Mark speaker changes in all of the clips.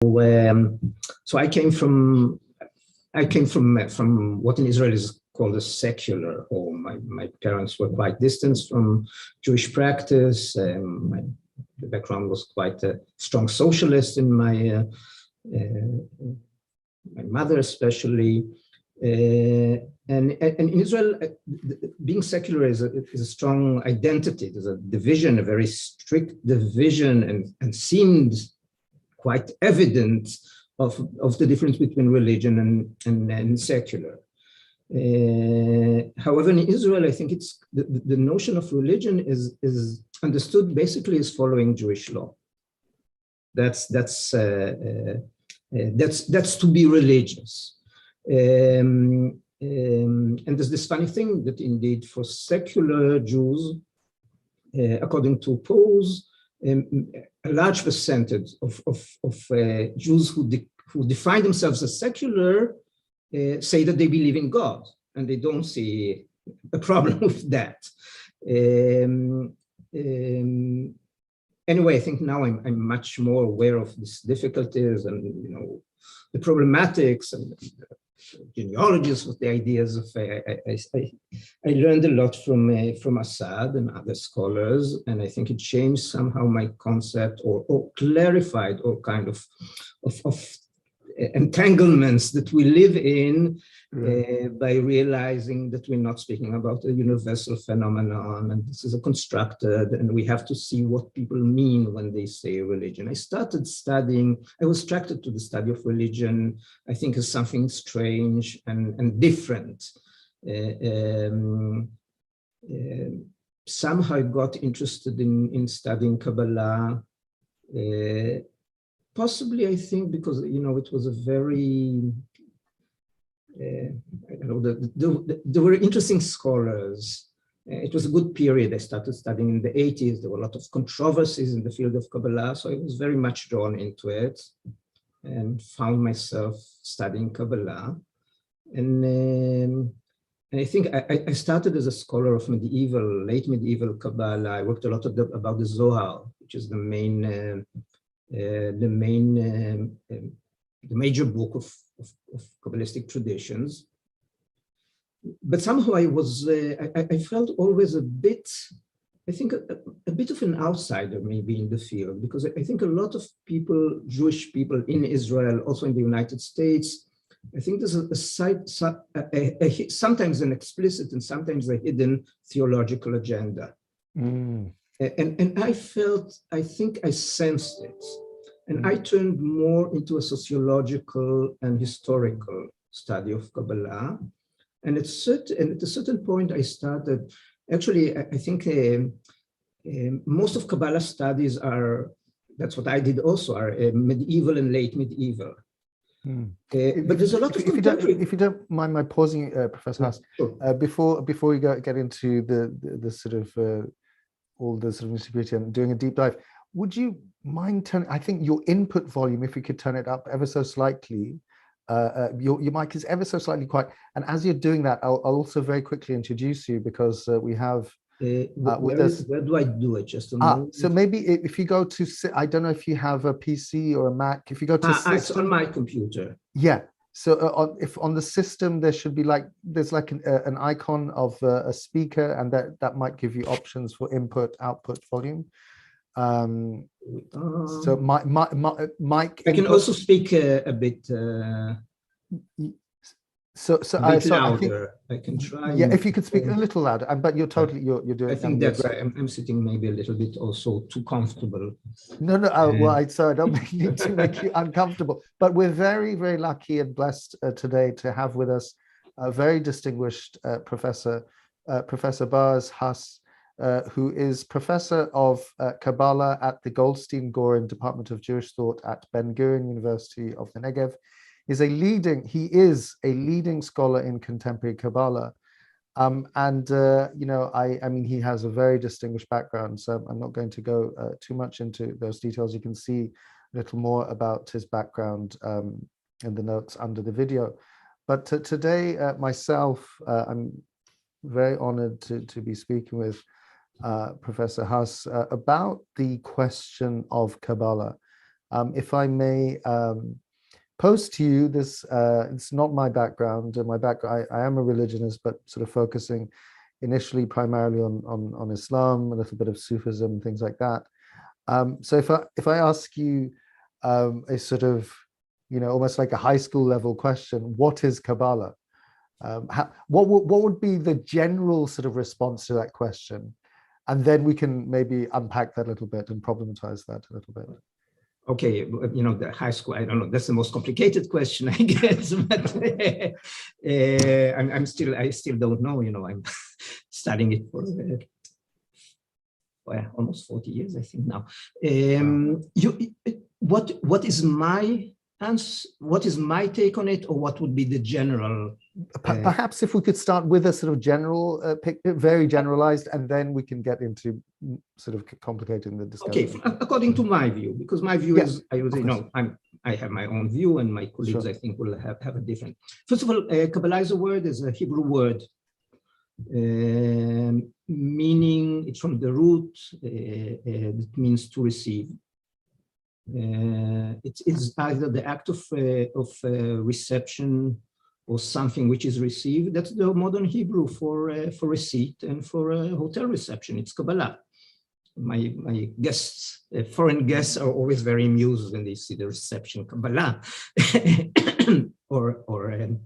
Speaker 1: So I came from what in Israel is called a secular home. My parents were quite distant from Jewish practice. My background was quite a strong socialist in my mother especially. And in Israel, being secular is a strong identity. There's a division, a very strict division, and seemed quite evident of the difference between religion and secular. However, in Israel, I think it's the notion of religion is understood basically as following Jewish law. That's to be religious. And there's this funny thing that indeed for secular Jews, according to polls, a large percentage of Jews who define themselves as secular say that they believe in God, and they don't see a problem with that. Anyway, I think now I'm much more aware of these difficulties and the problematics and genealogies of the ideas of. I learned a lot from Assad and other scholars, and I think it changed somehow my concept or clarified all kind of entanglements that we live in by realizing that we're not speaking about a universal phenomenon, and this is a constructed, and we have to see what people mean when they say religion. I started studying, I was attracted to the study of religion, I think, as something strange and different. Somehow I got interested in studying Kabbalah, possibly, I think, because, it was a very, there were interesting scholars. It was a good period. I started studying in the 80s. There were a lot of controversies in the field of Kabbalah, so I was very much drawn into it and found myself studying Kabbalah. And I think I started as a scholar of late medieval Kabbalah. I worked a lot about the Zohar, which is the major book of Kabbalistic traditions. But somehow I felt always a bit, I think, a bit of an outsider maybe in the field, because I think a lot of people, Jewish people in Israel, also in the United States, I think there's sometimes an explicit and sometimes a hidden theological agenda. And I think I sensed it. And I turned more into a sociological and historical study of Kabbalah. And at a certain point, I started, actually, I think most of Kabbalah studies that's what I did also, are medieval and late medieval. But there's a lot of contemporary.
Speaker 2: If you don't mind my pausing, Professor Huss,
Speaker 1: sure.
Speaker 2: Before we get into the sort of all the sort of nitty-gritty and doing a deep dive, would you mind turning, I think your input volume, if you could turn it up ever so slightly, your mic is ever so slightly quiet. And as you're doing that, I'll also very quickly introduce you, because we have with us.
Speaker 1: Where do I do it? Just a moment.
Speaker 2: So maybe if you go to, I don't know if you have a PC or a Mac. If you go to system,
Speaker 1: it's on my computer.
Speaker 2: Yeah. So if on the system there should be there's an icon of a speaker, and that might give you options for input, output, volume. So my mic.
Speaker 1: I can also speak a bit. Louder. I can try.
Speaker 2: Yeah, if you could speak a little louder, but you're doing.
Speaker 1: I think that's right. I'm sitting maybe a little bit also too comfortable.
Speaker 2: No. Sorry, I don't mean to make you uncomfortable. But we're very, very lucky and blessed today to have with us a very distinguished professor, Professor Boaz Huss, who is professor of Kabbalah at the Goldstein-Goren Department of Jewish Thought at Ben-Gurion University of the Negev. He is a leading scholar in contemporary Kabbalah. I mean, he has a very distinguished background, so I'm not going to go too much into those details. You can see a little more about his background in the notes under the video. But today, myself, I'm very honored to be speaking with Professor Huss about the question of Kabbalah. If I may pose to you this, it's not my background. I am a religionist, but sort of focusing initially primarily on Islam, a little bit of Sufism, things like that. So if I ask you a sort of, almost like a high school level question, what is Kabbalah? What would be the general sort of response to that question? And then we can maybe unpack that a little bit and problematize that a little bit.
Speaker 1: Okay, the high school, I don't know, that's the most complicated question, I guess, but I still don't know, I'm studying it for almost 40 years, I think now. What is my answer? What is my take on it, or what would be the general?
Speaker 2: Perhaps if we could start with a sort of general, very generalized, and then we can get into sort of complicating the discussion.
Speaker 1: Okay, according to my view, because my view is, I would say, I have my own view, and my colleagues, I think, will have a different. First of all, Kabbalah is a Hebrew word, meaning it's from the root that means to receive. It is either the act of reception or something which is received. That's the modern Hebrew for receipt and for a hotel reception. It's Kabbalah. My guests, foreign guests, are always very amused when they see the reception Kabbalah or a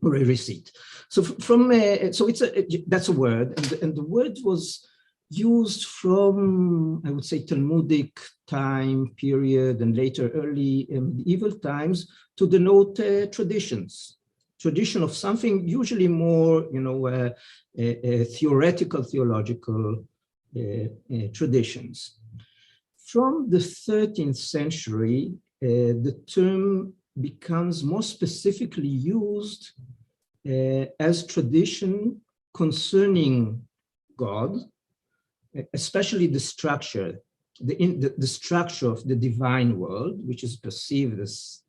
Speaker 1: receipt. So that's a word, and the word was used from, I would say, Talmudic time period and later early medieval times to denote tradition of something usually more, theoretical, theological traditions. From the 13th century, the term becomes more specifically used as tradition concerning God, especially the structure, the structure of the divine world, which is perceived as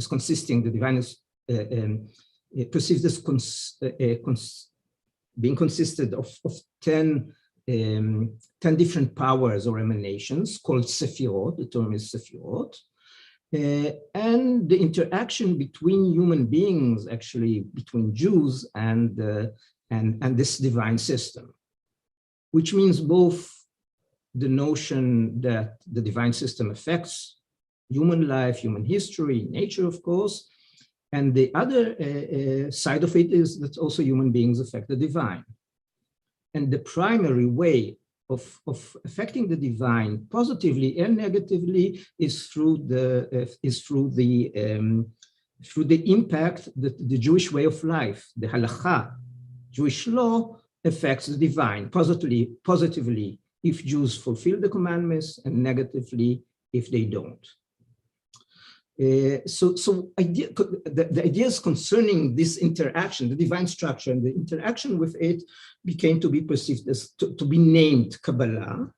Speaker 1: consisting, the divine is perceived as being consisted of 10 different powers or emanations called Sephirot. The term is Sephirot. And the interaction between human beings, actually between Jews and this divine system, which means both the notion that the divine system affects human life, human history, nature, of course, and the other side of it is that also human beings affect the divine. And the primary way of affecting the divine positively and negatively is through the impact that the Jewish way of life, the halakha, Jewish law, affects the divine positively if Jews fulfill the commandments, and negatively if they don't. The ideas concerning this interaction, the divine structure and the interaction with it, became to be perceived as to be named Kabbalah,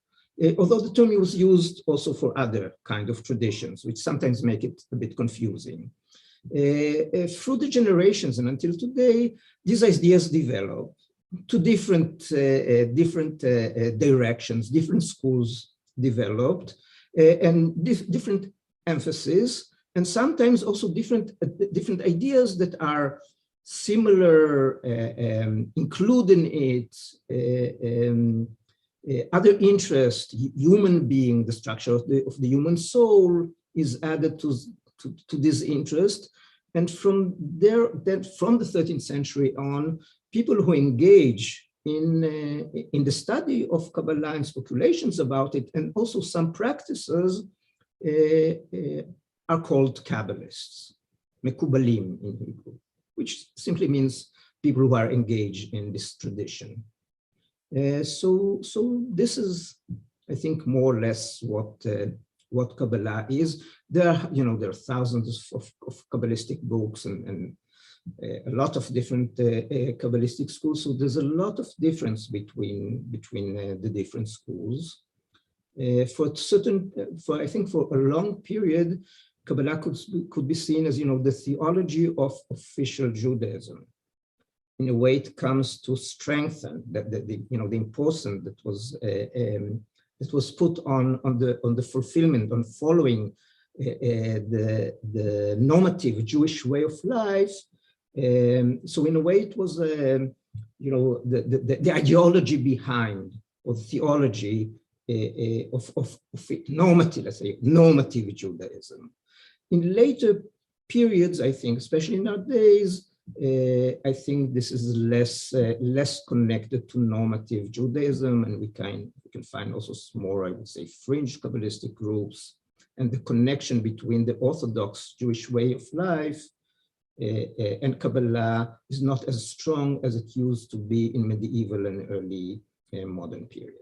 Speaker 1: although the term was used also for other kind of traditions, which sometimes make it a bit confusing. Through the generations and until today, these ideas developed to different directions, different schools developed, and different emphasis, and sometimes also different ideas that are similar, include in it other interest. Human being, the structure of the human soul is added to this interest, and from there, from the 13th century on, people who engage in the study of Kabbalah and speculations about it, and also some practices, are called Kabbalists, Mekubalim in Hebrew, which simply means people who are engaged in this tradition. So this is, I think, more or less what Kabbalah is. There are thousands of Kabbalistic books and a lot of different Kabbalistic schools. So there's a lot of difference between the different schools. I think for a long period, Kabbalah could be seen as, the theology of official Judaism. In a way, it comes to strengthen the importance that was put on the fulfillment, on following the normative Jewish way of life. So in a way, it was the ideology behind, or theology of normative, let's say, normative Judaism. In later periods, I think, especially nowadays, I think this is less connected to normative Judaism, and we can find also more, I would say, fringe Kabbalistic groups, and the connection between the Orthodox Jewish way of life and Kabbalah is not as strong as it used to be in medieval and early modern period.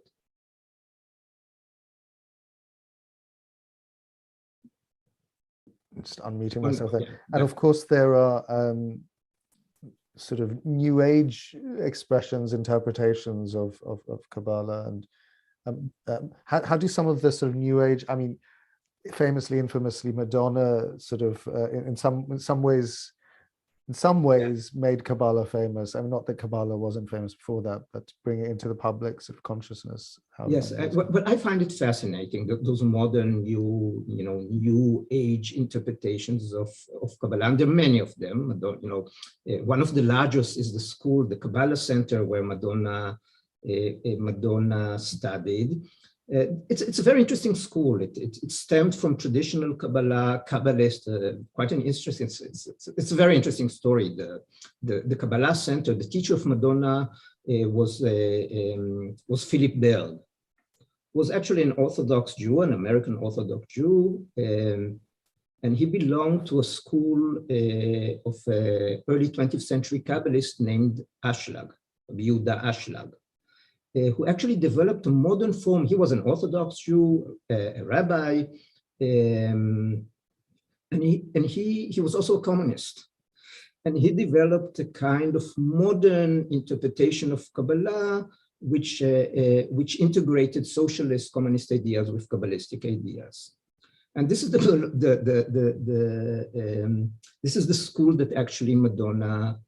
Speaker 2: Just unmuting myself there. And of course, there are sort of New Age expressions, interpretations of Kabbalah, and how do some of the sort of New Age, I mean, famously, infamously, Madonna sort of in some ways made Kabbalah famous. I mean, not that Kabbalah wasn't famous before that, but bring it into the public sort of consciousness.
Speaker 1: Yes, but I find it fascinating that those modern New Age interpretations of Kabbalah, and there are many of them. One of the largest is the school, the Kabbalah Center, where Madonna studied. It's a very interesting school. It stemmed from traditional Kabbalah, Kabbalist, quite an interesting, it's a very interesting story. The Kabbalah Center, the teacher of Madonna was Philip Berg, was actually an Orthodox Jew, an American Orthodox Jew, and he belonged to a school of early 20th century Kabbalist named Ashlag, Yehuda Ashlag, who actually developed a modern form. He was an Orthodox Jew, a rabbi, and he was also a communist. And he developed a kind of modern interpretation of Kabbalah, which integrated socialist communist ideas with Kabbalistic ideas. And this is this is the school that actually Madonna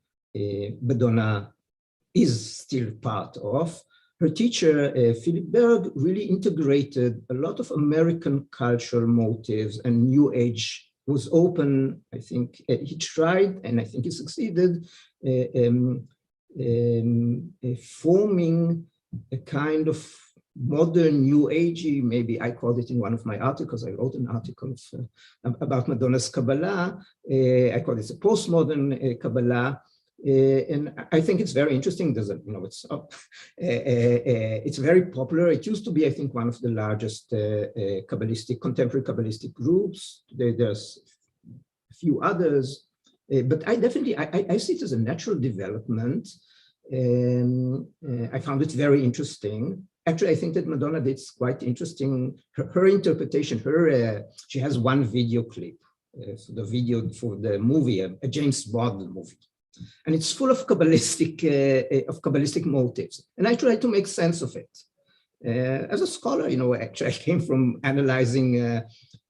Speaker 1: is still part of. Her teacher, Philip Berg, really integrated a lot of American cultural motives, and New Age was open. I think he tried, and I think he succeeded, forming a kind of modern New Agey, maybe I called it in one of my articles. I wrote an article about Madonna's Kabbalah. I call it a postmodern Kabbalah. And I think it's very interesting. There's it's very popular. It used to be, I think, one of the largest contemporary Kabbalistic groups. There's a few others, but I definitely I see it as a natural development. I found it very interesting. Actually, I think that Madonna did quite interesting. Her interpretation. She has one video clip for the video for the movie, a James Bond movie. And it's full of Kabbalistic motives. And I try to make sense of it. As a scholar, actually I came from analyzing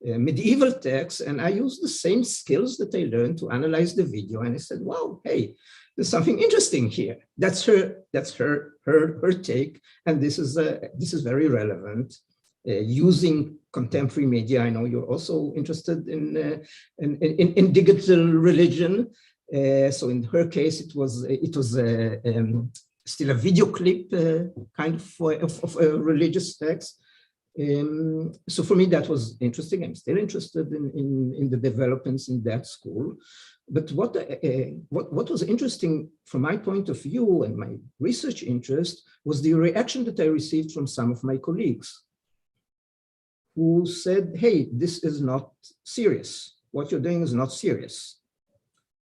Speaker 1: medieval texts, and I used the same skills that I learned to analyze the video. And I said, wow, hey, there's something interesting here. That's her take. And this is very relevant. Using contemporary media. I know you're also interested in digital religion. So in her case, it was still a video clip kind of a religious text. So for me, that was interesting. I'm still interested in the developments in that school. But what was interesting from my point of view and my research interest was the reaction that I received from some of my colleagues who said, hey, this is not serious. What you're doing is not serious.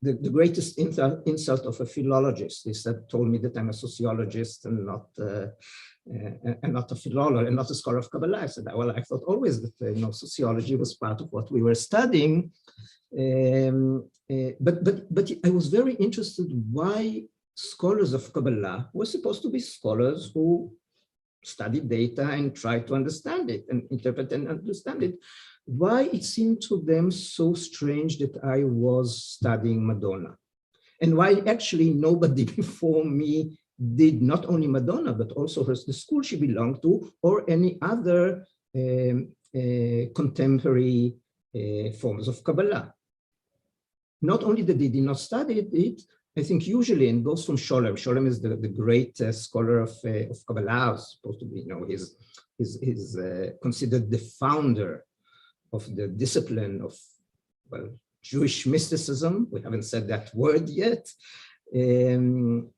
Speaker 1: The greatest insult of a philologist is that told me that I'm a sociologist and not a philologist and not a scholar of Kabbalah. I said, well, I thought always that sociology was part of what we were studying. But I was very interested why scholars of Kabbalah were supposed to be scholars who study data and try to understand it and interpret and understand it. Why it seemed to them so strange that I was studying Madonna, and why actually nobody before me did not only Madonna, but also the school she belonged to, or any other contemporary forms of Kabbalah. Not only that they did not study it, I think usually, and goes from Sholem. Sholem is the great scholar of Kabbalah, supposed to be, he's considered the founder of the discipline of, well, Jewish mysticism. We haven't said that word yet. And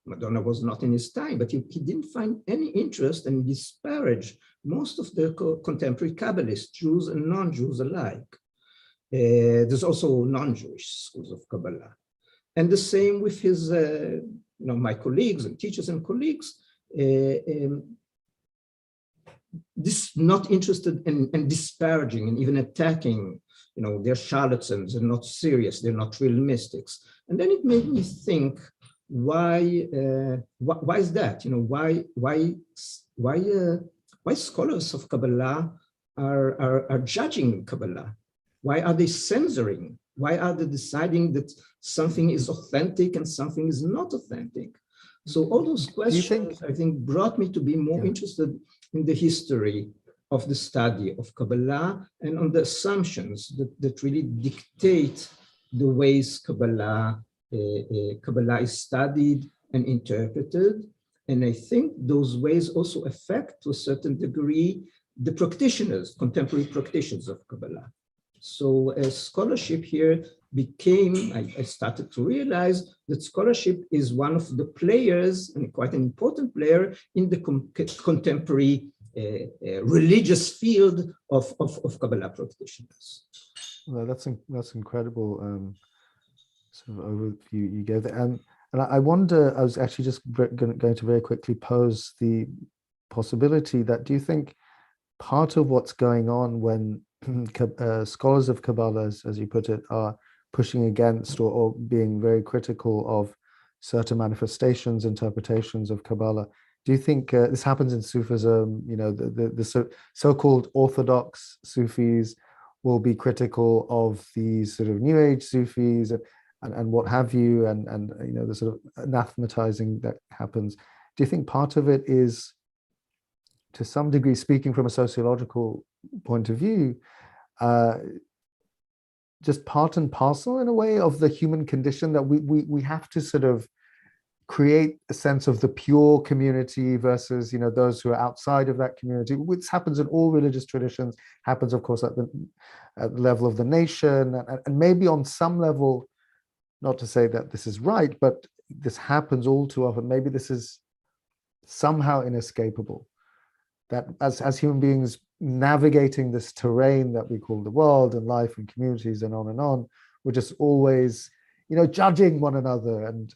Speaker 1: Madonna was not in his time, but he didn't find any interest and disparaged most of the contemporary Kabbalists, Jews and non-Jews alike. There's also non-Jewish schools of Kabbalah. And the same with his, my colleagues and teachers and colleagues, this not interested in disparaging and even attacking, they're charlatans, they're not serious, they're not real mystics. And then it made me think, why is that? Why scholars of Kabbalah are judging Kabbalah? Why are they censoring? Why are they deciding that something is authentic and something is not authentic? So all those questions, I think, brought me to be more interested in the history of the study of Kabbalah and on the assumptions that really dictate the ways Kabbalah is studied and interpreted. And I think those ways also affect, to a certain degree, the practitioners, contemporary practitioners of Kabbalah. So scholarship here became, I started to realize that scholarship is one of the players, and quite an important player, in the contemporary religious field of Kabbalah practitioners.
Speaker 2: Well, that's incredible sort of overview you gave there. And I wonder, I was actually just going to very quickly pose the possibility that, do you think part of what's going on when scholars of Kabbalah, as you put it, are pushing against or being very critical of certain manifestations, interpretations of Kabbalah, do you think this happens in Sufism? The so-called orthodox Sufis will be critical of these sort of New Age Sufis and what have you, and the sort of anathematizing that happens. Do you think part of it is, to some degree, speaking from a sociological point of view, just part and parcel in a way of the human condition, that we have to sort of create a sense of the pure community versus those who are outside of that community, which happens in all religious traditions, happens of course at the level of the nation, and maybe on some level, not to say that this is right, but this happens all too often. Maybe this is somehow inescapable, that as human beings navigating this terrain that we call the world and life and communities and on, we're just always, judging one another. And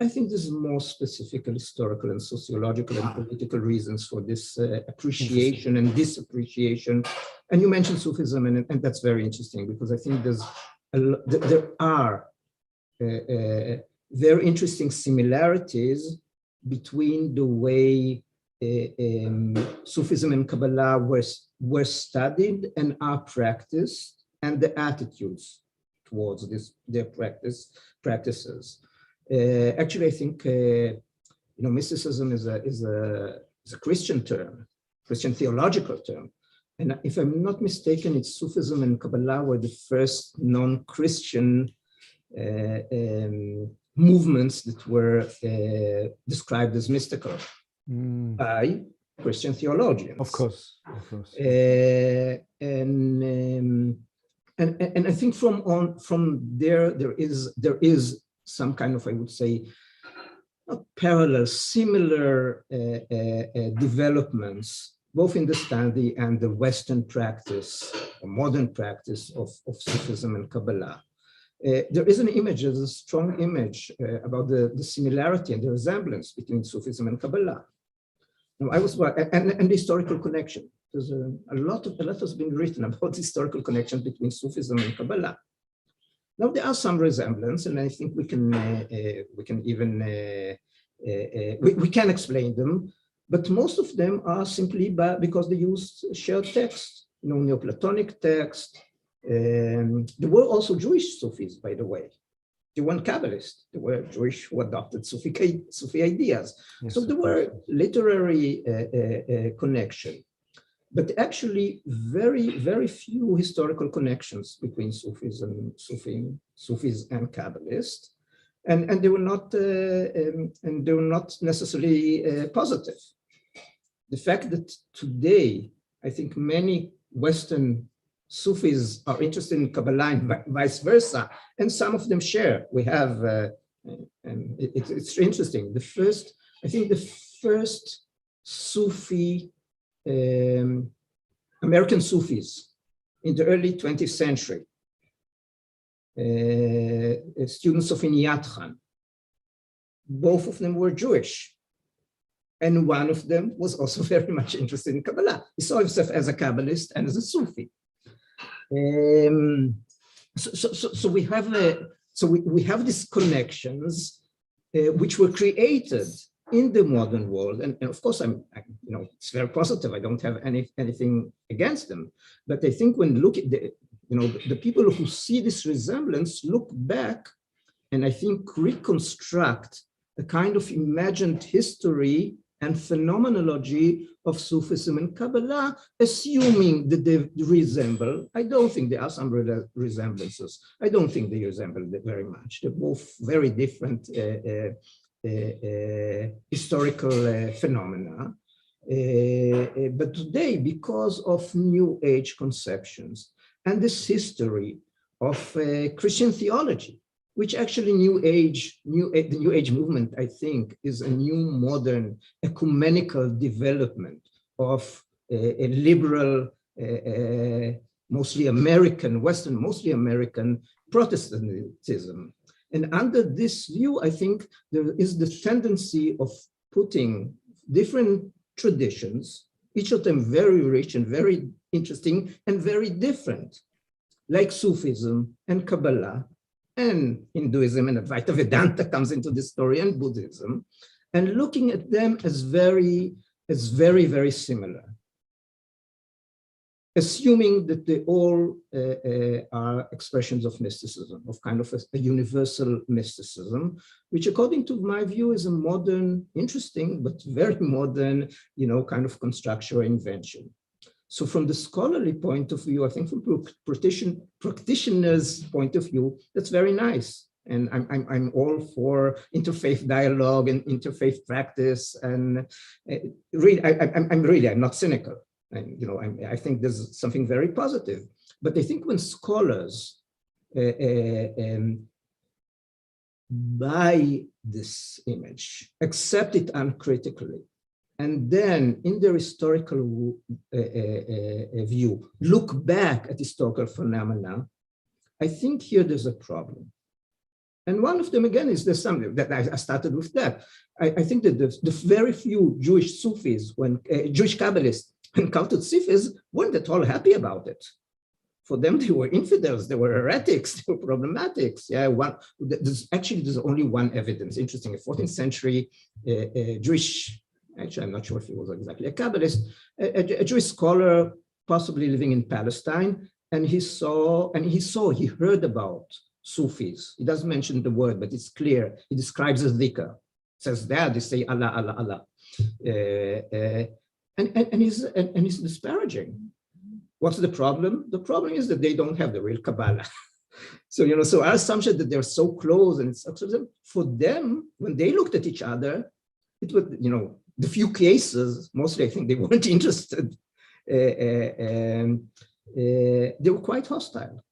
Speaker 1: I think this is more specific historical and sociological and political reasons for this appreciation and disappreciation. And you mentioned Sufism, and that's very interesting, because I think there are very interesting similarities between the way Sufism and Kabbalah were studied and are practiced, and the attitudes towards their practices. Actually, I think mysticism is a Christian term, Christian theological term, and if I'm not mistaken, it's Sufism and Kabbalah were the first non-Christian movements that were described as mystical by Christian theologians.
Speaker 2: Of course.
Speaker 1: And I think from there is some kind of, I would say, not parallel, similar developments, both in the study and the Western practice, or modern practice of Sufism and Kabbalah. There is an image, there's a strong image about the similarity and the resemblance between Sufism and Kabbalah. Now, and the historical connection. There's a lot has been written about historical connections between Sufism and Kabbalah. Now, there are some resemblance, and I think we can explain them, but most of them are simply because they use shared text, Neoplatonic text. There were also Jewish Sufis, by the way. They weren't Kabbalists. They were Jewish who adopted Sufi ideas.
Speaker 2: Yes,
Speaker 1: So there were literary connection, but actually very, very few historical connections between Sufis and Kabbalists, and they were not necessarily positive. The fact that today, I think many Western Sufis are interested in Kabbalah and vice versa, and some of them share. We have, and it's interesting. I think the first Sufi, American Sufis in the early 20th century, students of Iniyat Khan, both of them were Jewish. And one of them was also very much interested in Kabbalah. He saw himself as a Kabbalist and as a Sufi. So we have these connections which were created in the modern world, and of course it's very positive. I don't have anything against them, but I think when look at the people who see this resemblance look back, and I think reconstruct a kind of imagined history and phenomenology of Sufism and Kabbalah, assuming that they resemble. I don't think there are some resemblances. I don't think they resemble very much. They're both very different historical phenomena. But today, because of New Age conceptions and this history of Christian theology, which actually the New Age movement, I think, is a new modern ecumenical development of a liberal, mostly American, Western, mostly American Protestantism. And under this view, I think there is the tendency of putting different traditions, each of them very rich and very interesting and very different, like Sufism and Kabbalah, and Hinduism, and Advaita Vedanta comes into the story, and Buddhism, and looking at them as very, very similar, assuming that they all are expressions of mysticism, of kind of a universal mysticism, which according to my view is a modern, interesting, but very modern, kind of construction or invention. So from the scholarly point of view, I think from practitioners' point of view, that's very nice. And I'm all for interfaith dialogue and interfaith practice. And really, I'm not cynical. I think there's something very positive. But I think when scholars buy this image, accept it uncritically, and then in their historical view, look back at historical phenomena, I think here there's a problem. And one of them, again, is there's something that I started with that. I think that the very few Jewish Sufis, Jewish Kabbalists encountered Sufis, weren't at all happy about it. For them, they were infidels, they were heretics, they were problematics. Yeah, there's only one evidence. Interesting, a 14th century Jewish, actually, I'm not sure if he was exactly a Kabbalist, a Jewish scholar, possibly living in Palestine, and he heard about Sufis. He doesn't mention the word, but it's clear. He describes a dhikr. Says there, they say Allah, Allah, Allah. And he's disparaging. What's the problem? The problem is that they don't have the real Kabbalah. So our assumption that they're so close, and it's for them, when they looked at each other, it was, the few cases, mostly I think they weren't interested. They were quite hostile.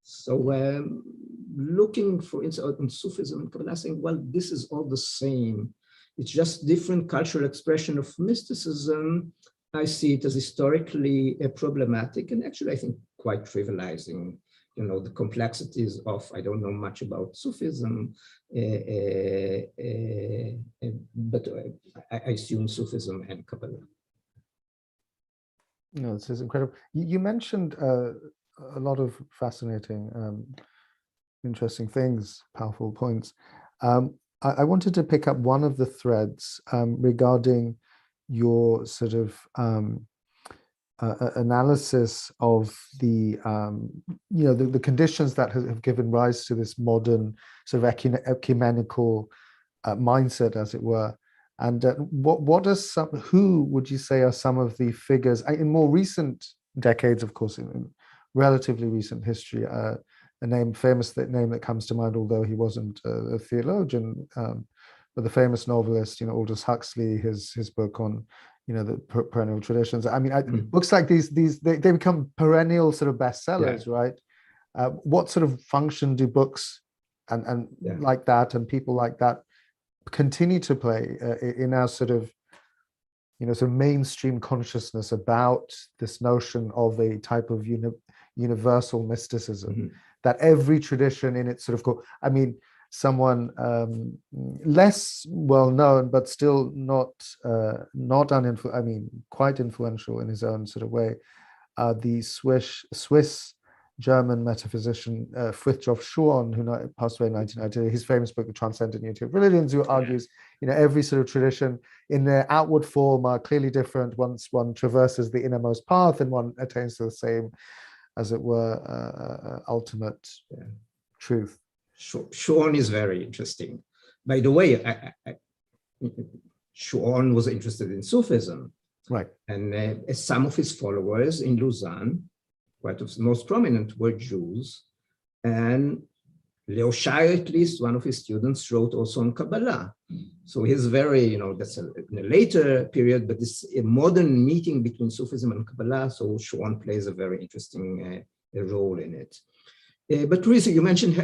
Speaker 1: So looking for insight on Sufism and Kabbalah, saying, well, this is all the same. It's just different cultural expression of mysticism. I see it as historically problematic, and actually I think quite trivializing, the complexities of, I don't know much about Sufism, but I assume Sufism and Kabbalah.
Speaker 2: No, this is incredible. You mentioned a lot of fascinating, interesting things, powerful points. I wanted to pick up one of the threads regarding your sort of analysis of the the conditions that have given rise to this modern sort of ecumenical mindset, as it were. And who would you say are some of the figures in more recent decades, of course, in relatively recent history? Famous name that comes to mind, although he wasn't a theologian, but the famous novelist, Aldous Huxley, his book on, the perennial traditions. I mean, books like these they become perennial sort of bestsellers, right? What sort of function do books and like that and people like that continue to play in our sort of mainstream consciousness about this notion of a type of universal mysticism that every tradition in its sort of, I mean, someone less well known but still not quite influential in his own sort of way, the Swiss German metaphysician Frithjof Schuon, who passed away in 1992, his famous book, The Transcendent Unity of Religions, who argues, every sort of tradition in their outward form are clearly different once one traverses the innermost path and one attains to the same, as it were, ultimate truth.
Speaker 1: Schuon is very interesting. By the way, Schuon was interested in Sufism.
Speaker 2: Right.
Speaker 1: And some of his followers in Lausanne, quite of the most prominent, were Jews. And Leo Shire, at least one of his students, wrote also on Kabbalah. So he's very, that's in a later period, but this a modern meeting between Sufism and Kabbalah. So Schuon plays a very interesting role in it. But Teresa, you mentioned,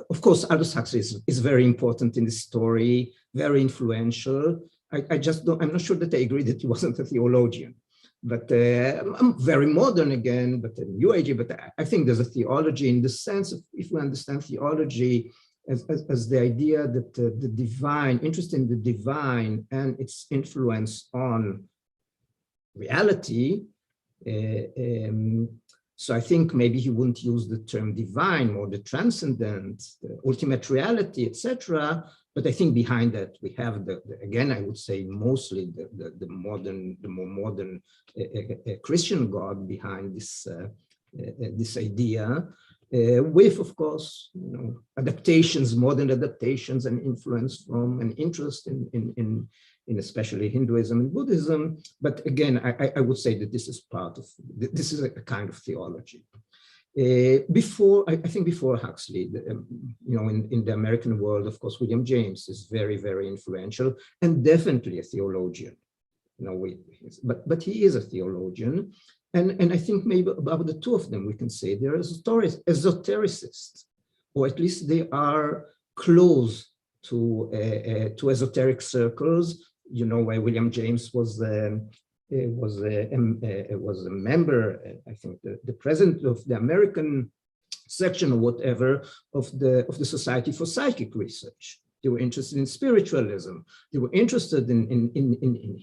Speaker 1: of course, Aldous Huxley is very important in this story, very influential. I'm not sure that I agree that he wasn't a theologian, but I'm very modern again, but a new age. But I think there's a theology in the sense of, if we understand theology as the idea that the divine, interest in the divine and its influence on reality. So I think maybe he wouldn't use the term divine or the transcendent, the ultimate reality, etc. But I think behind that we have again, I would say mostly the more modern Christian God behind this idea, with, of course, adaptations, modern adaptations, and influence from an interest in especially Hinduism and Buddhism. But again, I would say that this is this is a kind of theology. I think before Huxley, in the American world, of course, William James is very, very influential and definitely a theologian. But he is a theologian. And I think maybe about the two of them, we can say they're esotericists, or at least they are close to esoteric circles. Where William James was a member, I think the president of the American section or whatever of the Society for Psychic Research. They were interested in spiritualism. They were interested in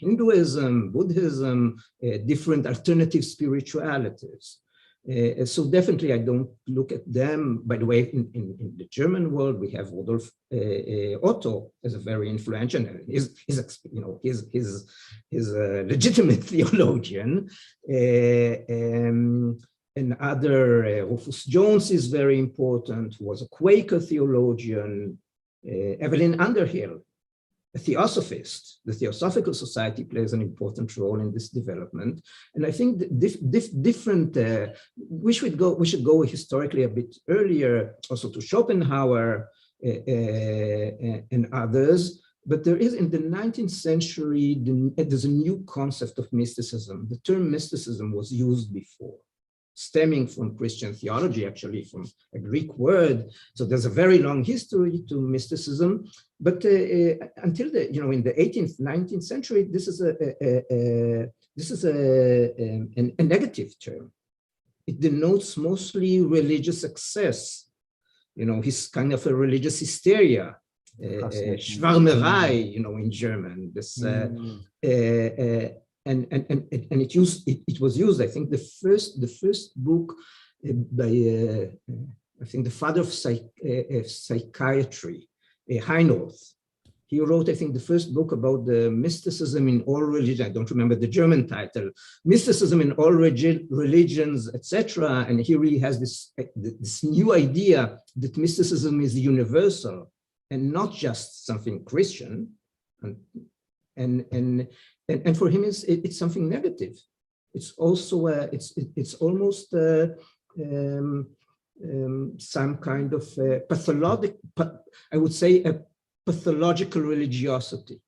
Speaker 1: Hinduism, Buddhism, different alternative spiritualities. So definitely, I don't look at them. By the way, in the German world, we have Rudolf Otto as a very influential. He's a legitimate theologian. And other Rufus Jones is very important. Who was a Quaker theologian. Evelyn Underhill, a theosophist. The Theosophical Society plays an important role in this development, and I think different. We should go historically a bit earlier, also to Schopenhauer and others. But there is, in the 19th century, there's a new concept of mysticism. The term mysticism was used before, stemming from Christian theology, actually from a Greek word. So there's a very long history to mysticism. But until in the 18th, 19th century, this is a negative term. It denotes mostly religious excess. He's kind of a religious hysteria, Schwärmerei, in German. This. And it was used. I think the first book by I think the father of psychiatry, Heinroth, He wrote, I think, the first book about the mysticism in all religions. I don't remember the German title, Mysticism in All Religions, etc. And here he has this new idea that mysticism is universal and not just something Christian. And for him, it's something negative. It's also it's almost some kind of pathologic, I would say, a pathological religiosity.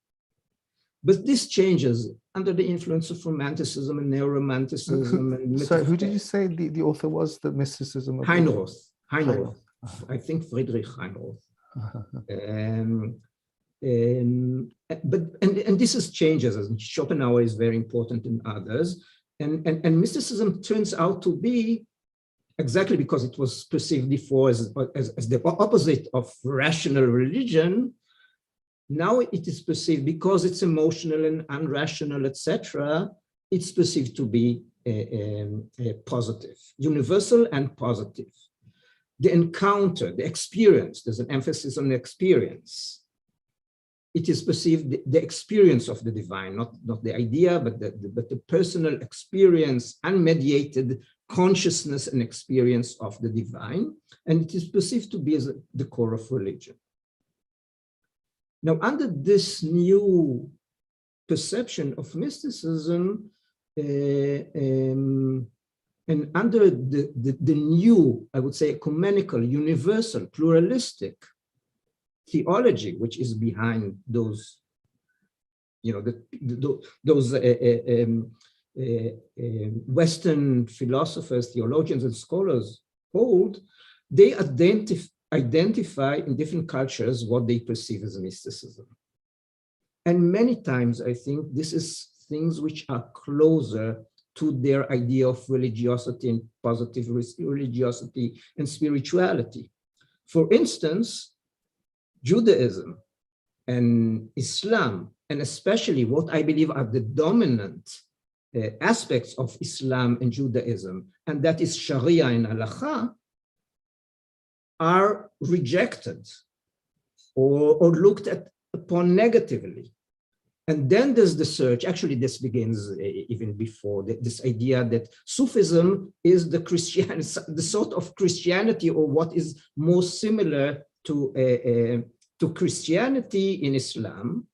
Speaker 1: But this changes under the influence of romanticism and neo-romanticism.
Speaker 2: So who did you say the author was, the mysticism of
Speaker 1: Heinroth. I think Friedrich Heinroth. But this is changes, as Schopenhauer is very important in others. And mysticism turns out to be, exactly because it was perceived before as the opposite of rational religion, now it is perceived, because it's emotional and unrational, etc., it's perceived to be positive, universal and positive. The encounter, the experience, there's an emphasis on the experience. It is perceived, the experience of the divine, not the idea, but the personal experience, unmediated consciousness and experience of the divine, and it is perceived to be as the core of religion. Now, under this new perception of mysticism, and under the new, I would say, ecumenical, universal, pluralistic theology, which is behind those, those Western philosophers, theologians, and scholars hold, they identify in different cultures what they perceive as mysticism. And many times, I think this is things which are closer to their idea of religiosity and positive religiosity and spirituality. For instance, Judaism and Islam, and especially what I believe are the dominant aspects of Islam and Judaism, and that is Sharia and Halakha, are rejected or looked upon negatively. And then there's the search, actually this begins even before, this idea that Sufism is the sort of Christianity, or what is more similar to Christianity in Islam,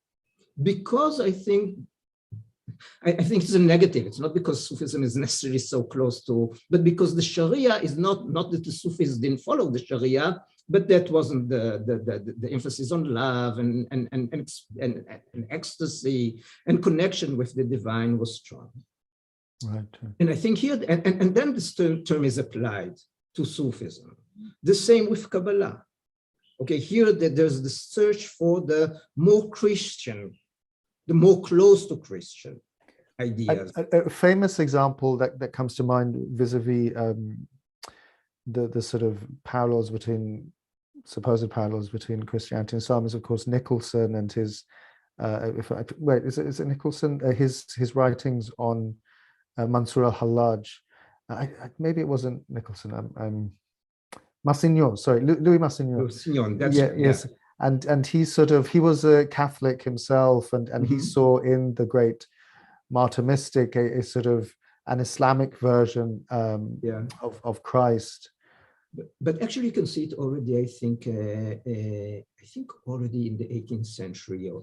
Speaker 1: because I think it's a negative. It's not because Sufism is necessarily so close to, but because the Sharia is not that the Sufis didn't follow the Sharia, but that wasn't the emphasis on love and ecstasy and connection with the divine was strong.
Speaker 2: Right.
Speaker 1: And I think here, and then this term is applied to Sufism. The same with Kabbalah. Okay, here there's the search for the more Christian, the more close to Christian ideas.
Speaker 2: A famous example that comes to mind vis-a-vis the sort of parallels between, supposed parallels between Christianity and Islam is, of course, Nicholson and his, is it Nicholson? His writings on Mansur al-Hallaj. Maybe it wasn't Nicholson. Massignon, sorry, Louis Massignon. Yes. And he was a Catholic himself, and he saw in the great martyr mystic a sort of an Islamic version of Christ.
Speaker 1: But actually, you can see it already. I think already in the 18th century or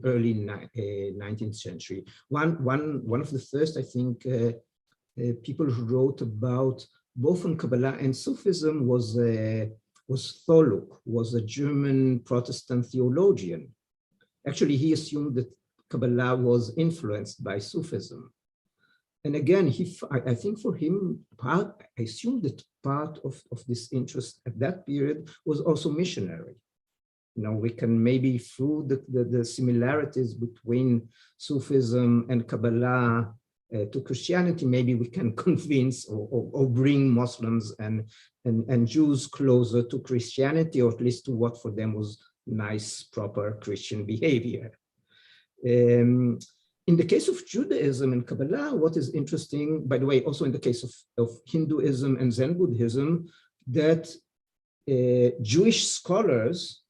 Speaker 1: early 19th century. One of the first, I think, people who wrote about both on Kabbalah and Sufism was Tholuck, was a German Protestant theologian. Actually, he assumed that Kabbalah was influenced by Sufism. And again, I think for him, I assume that part of this interest at that period was also missionary. We can maybe, through the similarities between Sufism and Kabbalah to Christianity, maybe we can convince or bring Muslims and Jews closer to Christianity, or at least to what for them was nice, proper Christian behavior. In the case of Judaism and Kabbalah, what is interesting, by the way, also in the case of Hinduism and Zen Buddhism, that Jewish scholars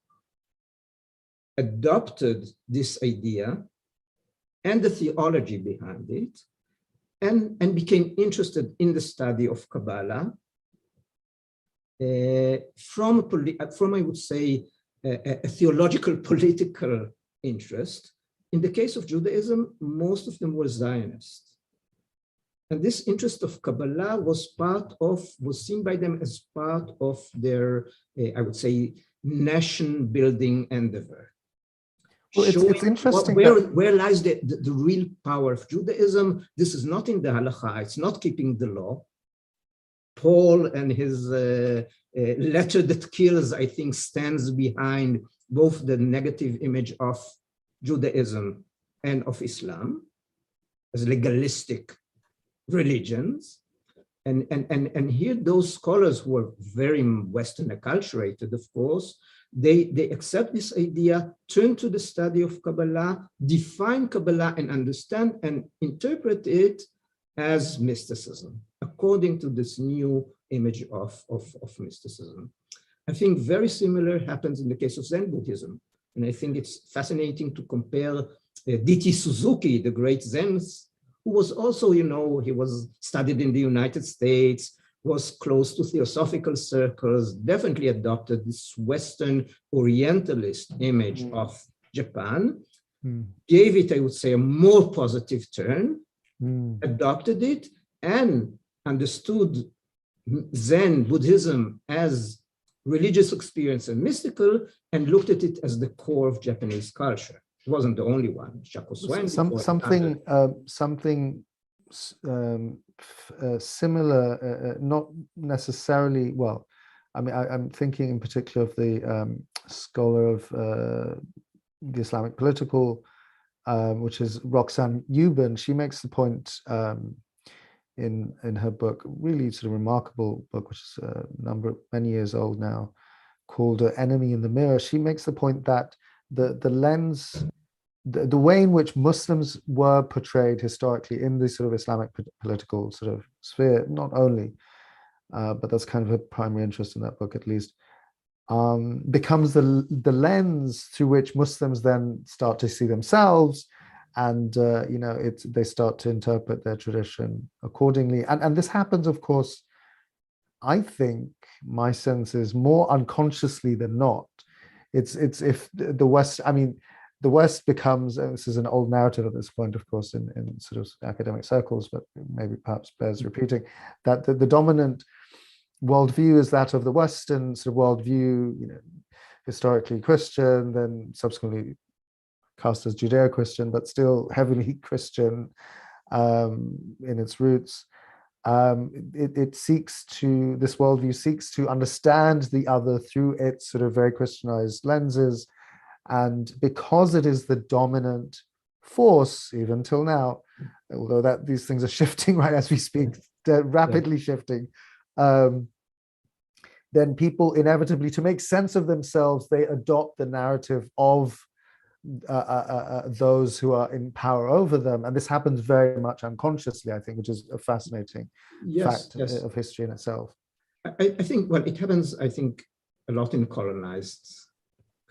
Speaker 1: adopted this idea and the theology behind it, and became interested in the study of Kabbalah from, I would say, a theological political interest. In the case of Judaism, most of them were Zionists. And this interest of Kabbalah was seen by them as part of their, I would say, nation building endeavor.
Speaker 2: Well, it's interesting.
Speaker 1: Where lies the real power of Judaism? This is not in the halakha, it's not keeping the law. Paul and his letter that kills, I think, stands behind both the negative image of Judaism and of Islam as legalistic religions. And here those scholars who are very Western acculturated, of course, they accept this idea, turn to the study of Kabbalah, define Kabbalah and understand and interpret it as mysticism, according to this new image of mysticism. I think very similar happens in the case of Zen Buddhism. And I think it's fascinating to compare D.T. Suzuki, the great Zen, who was also, he was studied in the United States, was close to theosophical circles, definitely adopted this Western Orientalist image of Japan, gave it, I would say, a more positive turn, adopted it, and understood Zen Buddhism as religious experience and mystical, and looked at it as the core of Japanese culture. It wasn't the only one.
Speaker 2: Something similar, not necessarily. Well, I mean, I'm thinking in particular of the scholar of the Islamic political, which is Roxanne Euban. She makes the point in her book, really sort of remarkable book, which is many years old now, called Enemy in the Mirror. She makes the point that the lens, the way in which Muslims were portrayed historically in the sort of Islamic political sort of sphere, not only, but that's kind of her primary interest in that book at least, becomes the lens through which Muslims then start to see themselves, and they start to interpret their tradition accordingly. And this happens, of course, I think my sense is more unconsciously than not. It's if the West, I mean, the West becomes, and this is an old narrative at this point, of course, in sort of academic circles, but maybe perhaps bears repeating, that the dominant worldview is that of the Western sort of worldview, historically Christian, then subsequently cast as Judeo-Christian, but still heavily Christian in its roots. This worldview seeks to understand the other through its sort of very Christianized lenses. And because it is the dominant force, even till now, although that these things are shifting right as we speak, they're rapidly shifting, then people inevitably, to make sense of themselves, they adopt the narrative of those who are in power over them. And this happens very much unconsciously, I think, which is a fascinating fact of history in itself.
Speaker 1: I think, well, it happens, I think, a lot in colonized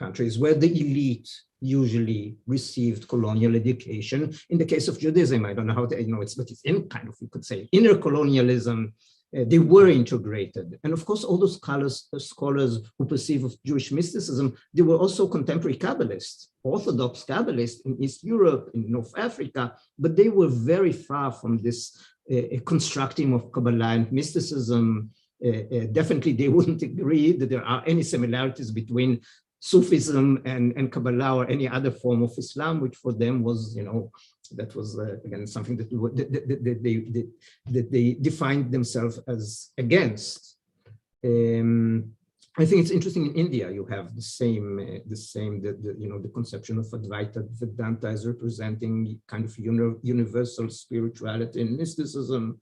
Speaker 1: countries where the elite usually received colonial education. In the case of Judaism, I don't know how to, but it's in kind of, you could say, inner colonialism. They were integrated. And of course, all those scholars who perceive of Jewish mysticism, they were also contemporary Kabbalists, Orthodox Kabbalists in East Europe, in North Africa, but they were very far from this constructing of Kabbalah and mysticism. Definitely, they wouldn't agree that there are any similarities between Sufism and Kabbalah or any other form of Islam, which for them was, that was again something that they defined themselves as against. I think it's interesting in India you have the same the conception of Advaita Vedanta as representing kind of universal spirituality and mysticism.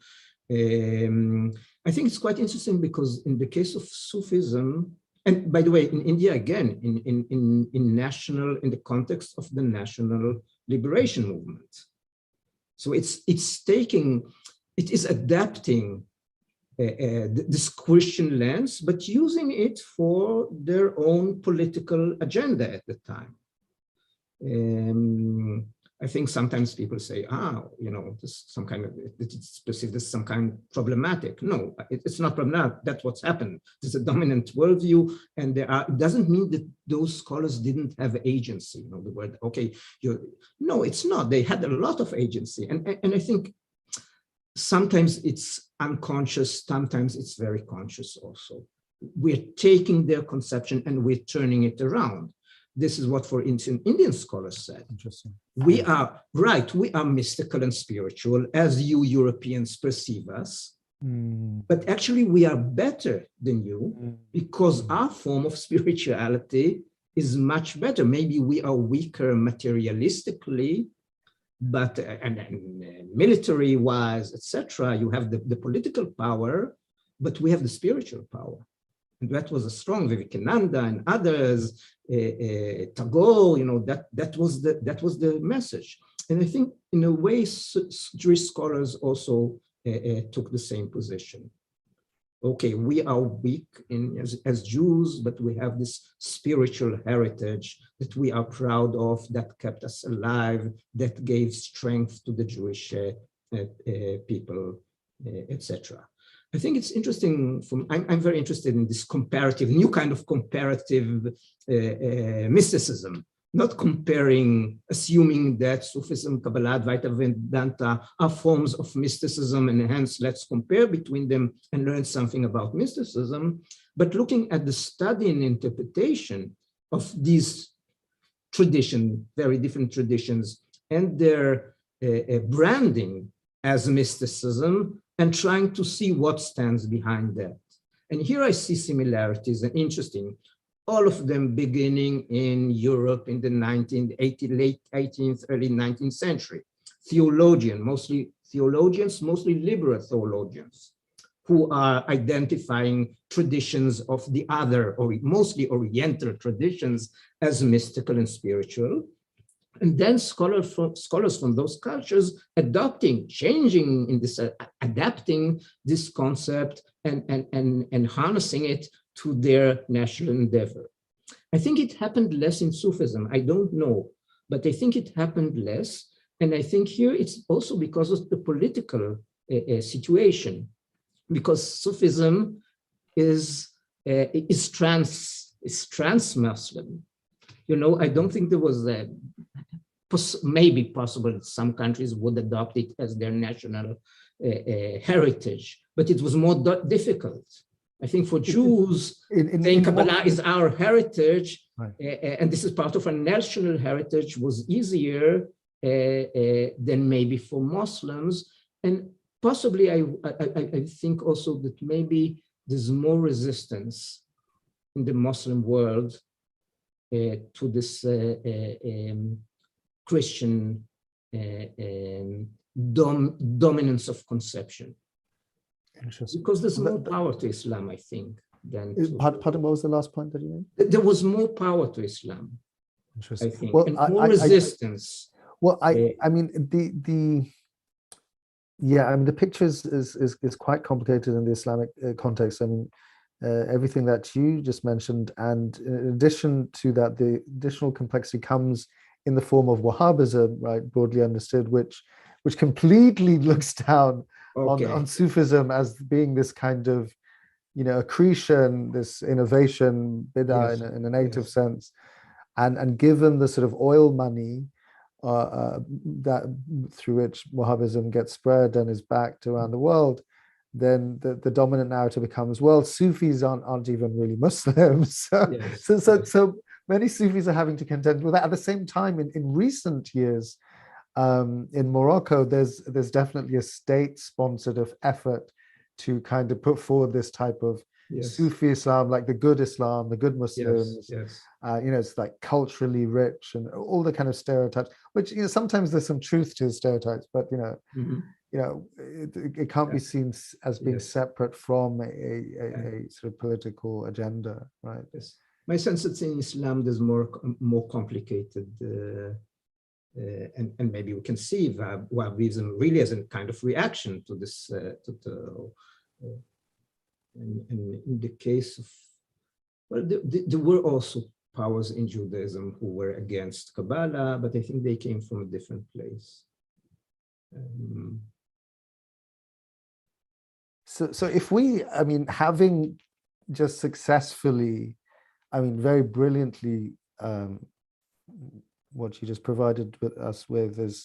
Speaker 1: I think it's quite interesting because in the case of Sufism, and by the way, in India again, in the context of the national liberation movement. So it is adapting this Christian lens, but using it for their own political agenda at the time. I think sometimes people say, this some kind of, it's specific, this is some kind of problematic. No, it's not problematic. That's what's happened. It's a dominant worldview, and it doesn't mean that those scholars didn't have agency. The word, no, it's not. They had a lot of agency, and I think sometimes it's unconscious, sometimes it's very conscious also. We're taking their conception and we're turning it around. This is what, for instance, Indian scholars said. Interesting. We are mystical and spiritual as you Europeans perceive us, but actually we are better than you because our form of spirituality is much better. Maybe we are weaker materialistically, but and military-wise, etc. You have the political power, but we have the spiritual power. And that was a strong Vivekananda and others, Tagore, that was the message. And I think in a way, Jewish scholars also took the same position. Okay, we are weak as Jews, but we have this spiritual heritage that we are proud of, that kept us alive, that gave strength to the Jewish people, etc. I think it's interesting. I'm very interested in this new kind of comparative mysticism, not comparing, assuming that Sufism, Kabbalah, Advaita, Vedanta are forms of mysticism, and hence let's compare between them and learn something about mysticism, but looking at the study and interpretation of these traditions, very different traditions, and their branding as mysticism, and trying to see what stands behind that. And here I see similarities, and interesting, all of them beginning in Europe in the late 18th, early 19th century. Mostly liberal theologians, who are identifying traditions of the other, or mostly Oriental traditions, as mystical and spiritual. And then scholars from those cultures changing in this, adapting this concept and harnessing it to their national endeavor. I think it happened less in Sufism. I don't know, but I think it happened less. And I think here it's also because of the political situation, because Sufism is trans-Muslim. I don't think there was maybe possible that some countries would adopt it as their national heritage, but it was more difficult. I think for Jews, saying Kabbalah is our heritage, right, and this is part of our national heritage, was easier than maybe for Muslims. And possibly I think also that maybe there's more resistance in the Muslim world to this Christian dominance of conception. Interesting. Because there's more power to Islam, I think, than
Speaker 2: pardon, what was the last point that you made?
Speaker 1: There was more power to Islam,
Speaker 2: interesting,
Speaker 1: I think, and more resistance.
Speaker 2: I mean, the picture is quite complicated in the Islamic context. I mean, everything that you just mentioned, and in addition to that, the additional complexity comes in the form of Wahhabism, right, broadly understood, which completely looks down on Sufism as being this kind of, accretion, this innovation, bid'ah, yes, in a native sense, and given the sort of oil money that through which Wahhabism gets spread and is backed around the world, then the dominant narrative becomes, well, Sufis aren't even really Muslims. So many Sufis are having to contend with that. At the same time, in recent years, in Morocco, there's definitely a state-sponsored effort to kind of put forward this type of Sufi Islam, like the good Islam, the good Muslims. It's like culturally rich and all the kind of stereotypes, which sometimes there's some truth to the stereotypes, but it can't be seen as being separate from a sort of political agenda, right?
Speaker 1: Yes. My sense is in Islam there's more complicated. And maybe we can see Wahhabism really as a kind of reaction to this. And in the case of, well, there were also powers in Judaism who were against Kabbalah, but I think they came from a different place.
Speaker 2: So if we, I mean, having just successfully, I mean, very brilliantly, what you just provided us with is,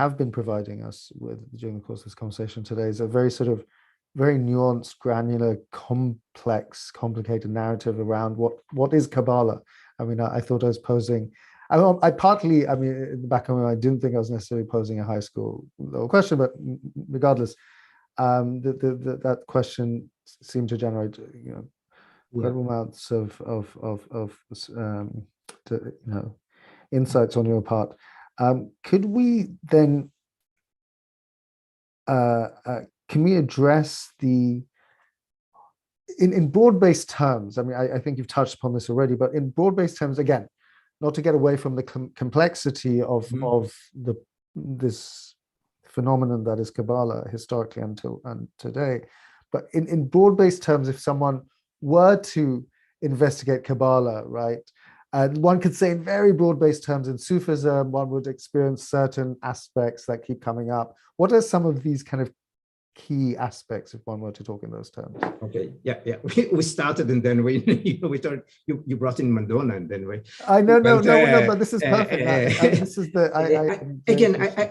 Speaker 2: have been providing us with during the course of this conversation today, is a very sort of very nuanced, granular, complex, complicated narrative around what is Kabbalah. I mean, I thought I was posing, I partly, I mean, in the back of my mind, I didn't think I was necessarily posing a high school level question, but regardless, that question seemed to generate, you know, incredible amounts of you know, insights on your part. Could we then, can we address the, in broad-based terms, I mean, I think you've touched upon this already, but in broad-based terms, again, not to get away from the complexity of this phenomenon that is Kabbalah historically and today, but in broad-based terms, if someone were to investigate Kabbalah, right, one could say in very broad-based terms in Sufism, one would experience certain aspects that keep coming up. What are some of these kind of key aspects if one were to talk in those terms?
Speaker 1: Okay, yeah. We started and then we thought you brought in Madonna and then we.
Speaker 2: I know, no, but this is perfect. This is the.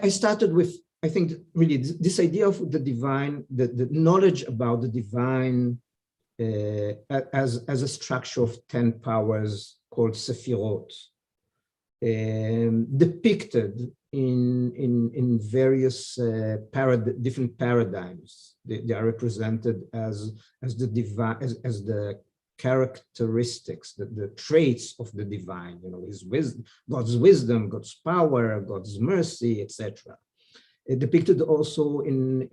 Speaker 1: I started with, I think, really this idea of the divine, the knowledge about the divine as a structure of 10 powers called Sephirot, depicted in various different paradigms. They are represented as the divine, as the characteristics, the traits of the divine. You know, His wisdom, God's wisdom, God's power, God's mercy, etc. Depicted also in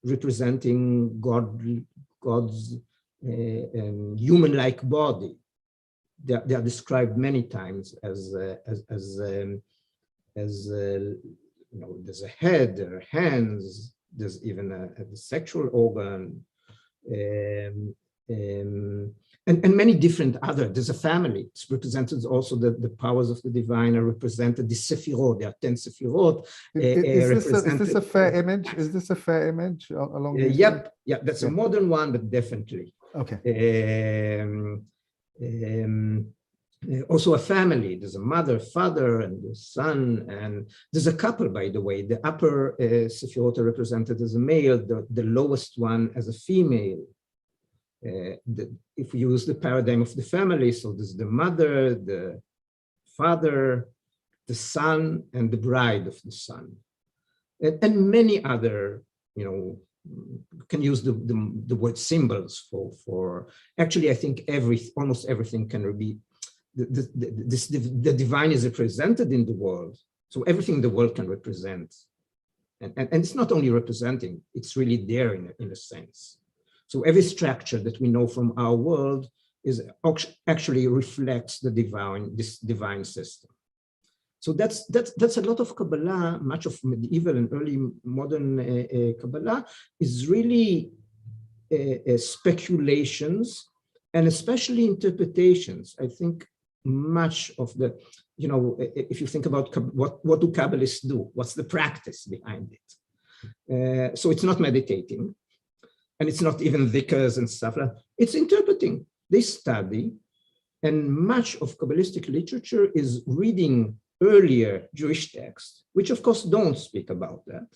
Speaker 1: representing God's human-like body. They are described many times as you know, there's a head, there are hands, there's even a sexual organ, and many different other. There's a family. It's represented also the powers of the divine are represented. The Sephirot, there are 10 Sephirot.
Speaker 2: Is this a fair image? Is this a fair image along these lines?
Speaker 1: Yeah, that's a modern one, but definitely.
Speaker 2: Okay.
Speaker 1: Also a family. There's a mother, father, and a son, and there's a couple, by the way. The upper Sephirot are represented as a male, the lowest one as a female. If we use the paradigm of the family, so there's the mother, the father, the son, and the bride of the son, and many other, you know, can use the word symbols for actually, I think almost everything can be, the divine is represented in the world. So everything the world can represent. And it's not only representing, it's really there in a sense. So every structure that we know from our world actually reflects the divine, this divine system. So that's a lot of Kabbalah. Much of medieval and early modern Kabbalah is really speculations and especially interpretations. I think much of the, you know, if you think about what do Kabbalists do? What's the practice behind it? So it's not meditating, and it's not even dhikrs and stuff like that. It's interpreting. They study, and much of Kabbalistic literature is reading earlier Jewish texts, which of course don't speak about that.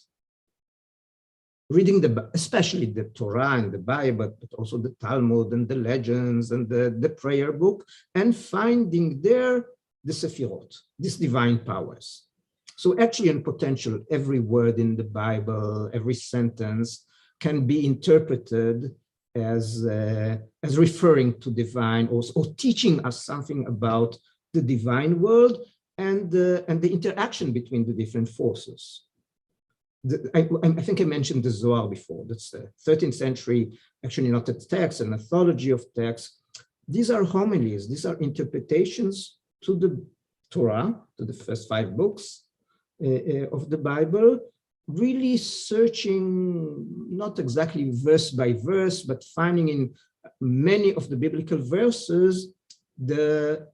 Speaker 1: Reading especially the Torah and the Bible, but also the Talmud and the legends and the prayer book, and finding there the Sephirot, these divine powers. So actually, in potential, every word in the Bible, every sentence can be interpreted as referring to divine, or teaching us something about the divine world and the interaction between the different forces. I think I mentioned the Zohar before. That's the 13th century, actually not a text, an anthology of texts. These are homilies. These are interpretations to the Torah, to the first 5 books of the Bible, really searching, not exactly verse by verse, but finding in many of the biblical verses the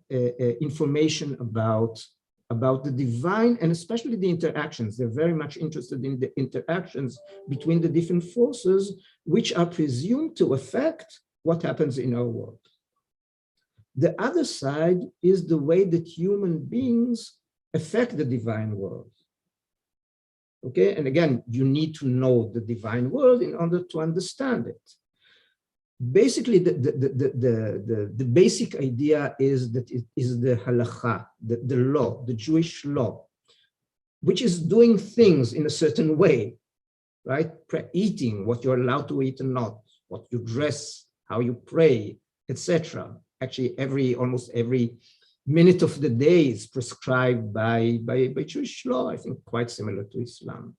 Speaker 1: information about the divine, and especially the interactions. They're very much interested in the interactions between the different forces, which are presumed to affect what happens in our world. The other side is the way that human beings affect the divine world. Okay, and again, you need to know the divine world in order to understand it. Basically, the basic idea is that it is the halakha, the law, the Jewish law, which is doing things in a certain way, right? Eating, what you're allowed to eat and not, what you dress, how you pray, etc. Actually, almost every minute of the day is prescribed by Jewish law, I think quite similar to Islam.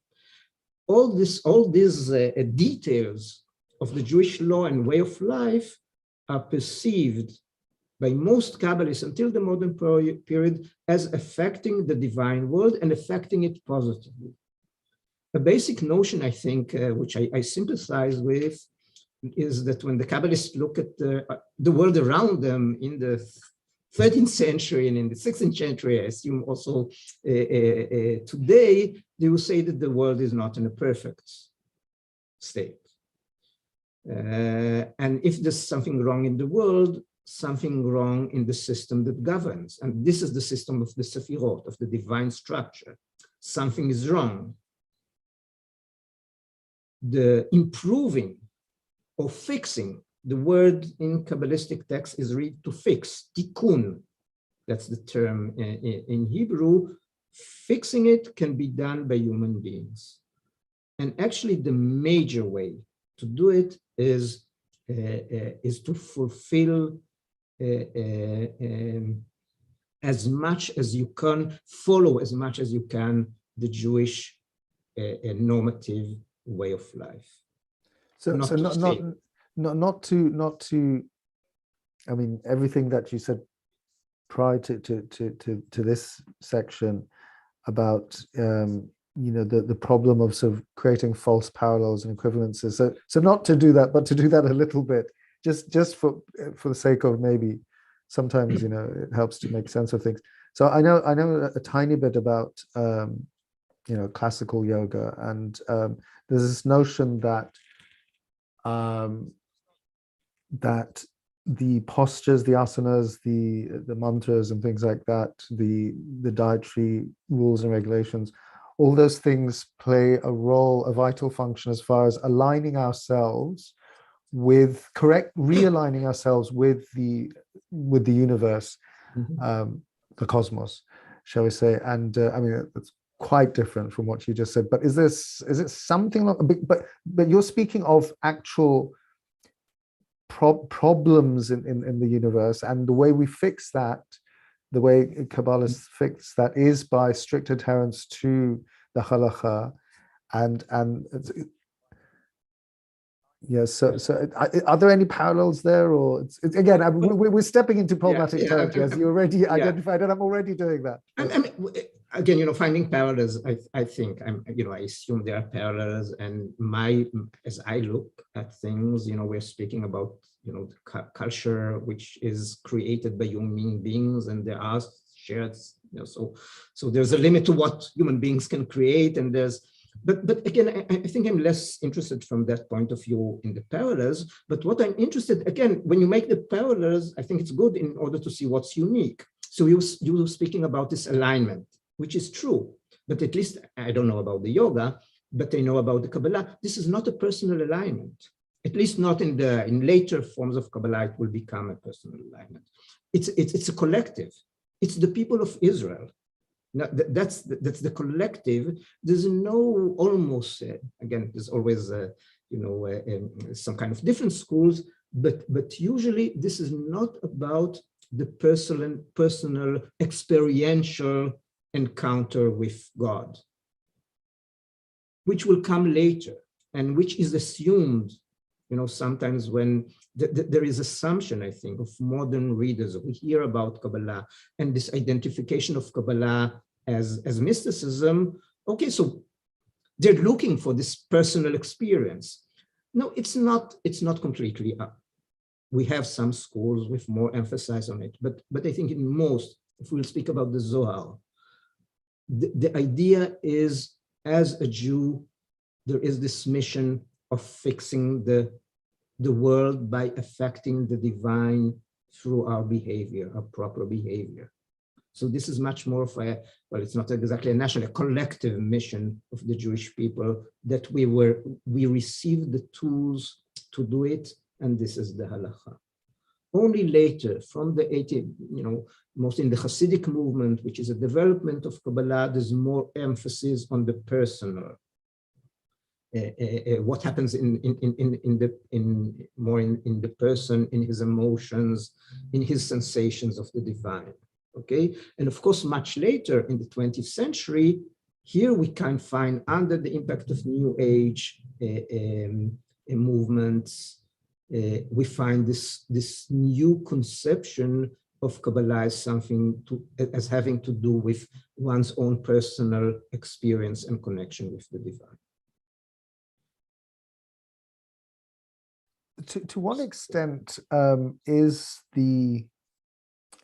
Speaker 1: All these details of the Jewish law and way of life are perceived by most Kabbalists until the modern period as affecting the divine world and affecting it positively. A basic notion, I think, which I sympathize with, is that when the Kabbalists look at the world around them in the 13th century and in the 16th century, I assume also today, they will say that the world is not in a perfect state. And if there's something wrong in the world, something wrong in the system that governs. And this is the system of the Sefirot, of the divine structure. Something is wrong. The improving or fixing, the word in Kabbalistic text is read to fix, tikkun. That's the term in Hebrew. Fixing it can be done by human beings. And actually the major way to do it is to fulfill as much as you can, follow as much as you can the Jewish normative way of life.
Speaker 2: So not to I mean, everything that you said prior to this section about the problem of sort of creating false parallels and equivalences. So not to do that, but to do that a little bit, just for the sake of maybe sometimes it helps to make sense of things. So I know a tiny bit about classical yoga, and there's this notion that that the postures, the asanas, the mantras and things like that, the dietary rules and regulations, all those things play a role, a vital function as far as aligning ourselves with realigning ourselves with the universe, the cosmos, shall we say? And I mean, it's quite different from what you just said. But is it something like? But you're speaking of actual problems in the universe, and the way we fix that, the way Kabbalists fix that, is by strict adherence to the halakha, and yes. So are there any parallels there, or it's again? We're stepping into problematic territory, as you already identified, and I'm already doing that.
Speaker 1: Again, finding parallels. I think I assume there are parallels, and as I look at things, we're speaking about the culture which is created by human beings, and there are shared. So there's a limit to what human beings can create, and but again, I think I'm less interested from that point of view in the parallels. But what I'm interested, again, when you make the parallels, I think it's good in order to see what's unique. So you were speaking about this alignment, which is true, but at least I don't know about the yoga, but I know about the Kabbalah. This is not a personal alignment, at least not in later forms of Kabbalah. It will become a personal alignment. It's a collective. It's the people of Israel. Now, that's the collective. There's no almost again. There's always some kind of different schools, but usually this is not about the personal experiential encounter with God, which will come later, and which is assumed, sometimes when there is assumption, I think, of modern readers. We hear about Kabbalah and this identification of Kabbalah as mysticism. Okay, so they're looking for this personal experience. No, it's not completely up. we have some schools with more emphasis on it, but I think in most, if we'll speak about the Zohar, the idea is, as a Jew, there is this mission of fixing the world by affecting the divine through our behavior, our proper behavior. So this is much more of a, well, it's not exactly a national, a collective mission of the Jewish people, that we received the tools to do it, and this is the halacha. Only later, from the 80s, mostly in the Hasidic movement, which is a development of Kabbalah, there's more emphasis on the personal. What happens in the person, in his emotions, in his sensations of the divine. Okay, and of course, much later in the 20th century, here we can find, under the impact of New Age movements, we find this new conception of Kabbalah as having to do with one's own personal experience and connection with the divine.
Speaker 2: To what extent is the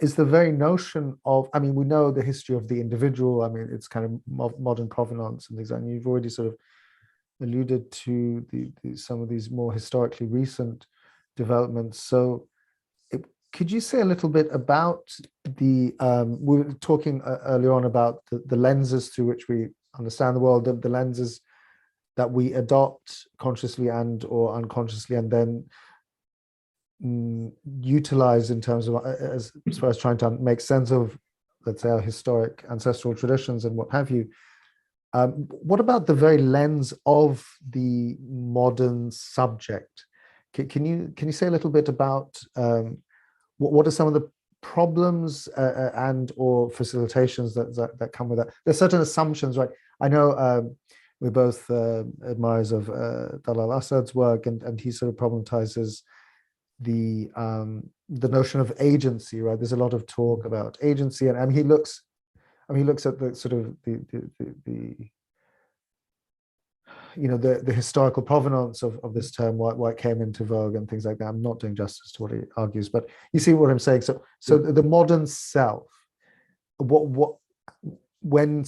Speaker 2: very notion of, I mean, we know the history of the individual, I mean, it's kind of modern provenance and things, and you've already sort of alluded to some of these more historically recent developments. So could you say a little bit about we were talking earlier on about the lenses through which we understand the world, the lenses that we adopt consciously and or unconsciously, and then utilize in terms of as far as trying to make sense of, let's say, our historic ancestral traditions and what have you. What about the very lens of the modern subject? Can you say a little bit about what are some of the problems and or facilitations that come with that? There's certain assumptions, right? I know we're both admirers of Dalal Assad's work, and he sort of problematizes the notion of agency, right? There's a lot of talk about agency, and he looks at the sort of the historical provenance of this term, why it came into vogue and things like that. I'm not doing justice to what he argues, but you see what I'm saying. So the modern self, when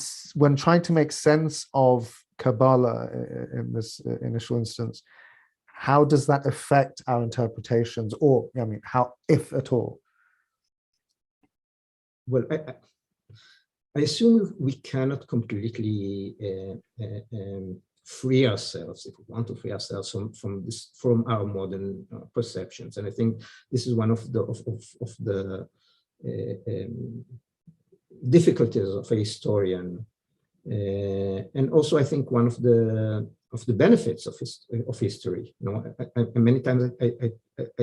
Speaker 2: trying to make sense of Kabbalah in this initial instance, how does that affect our interpretations, or I mean, how, if at all?
Speaker 1: Well, I assume we cannot completely free ourselves, if we want to free ourselves from our modern perceptions, and I think this is one of the difficulties of a historian, and also I think one of the benefits of history. Many times I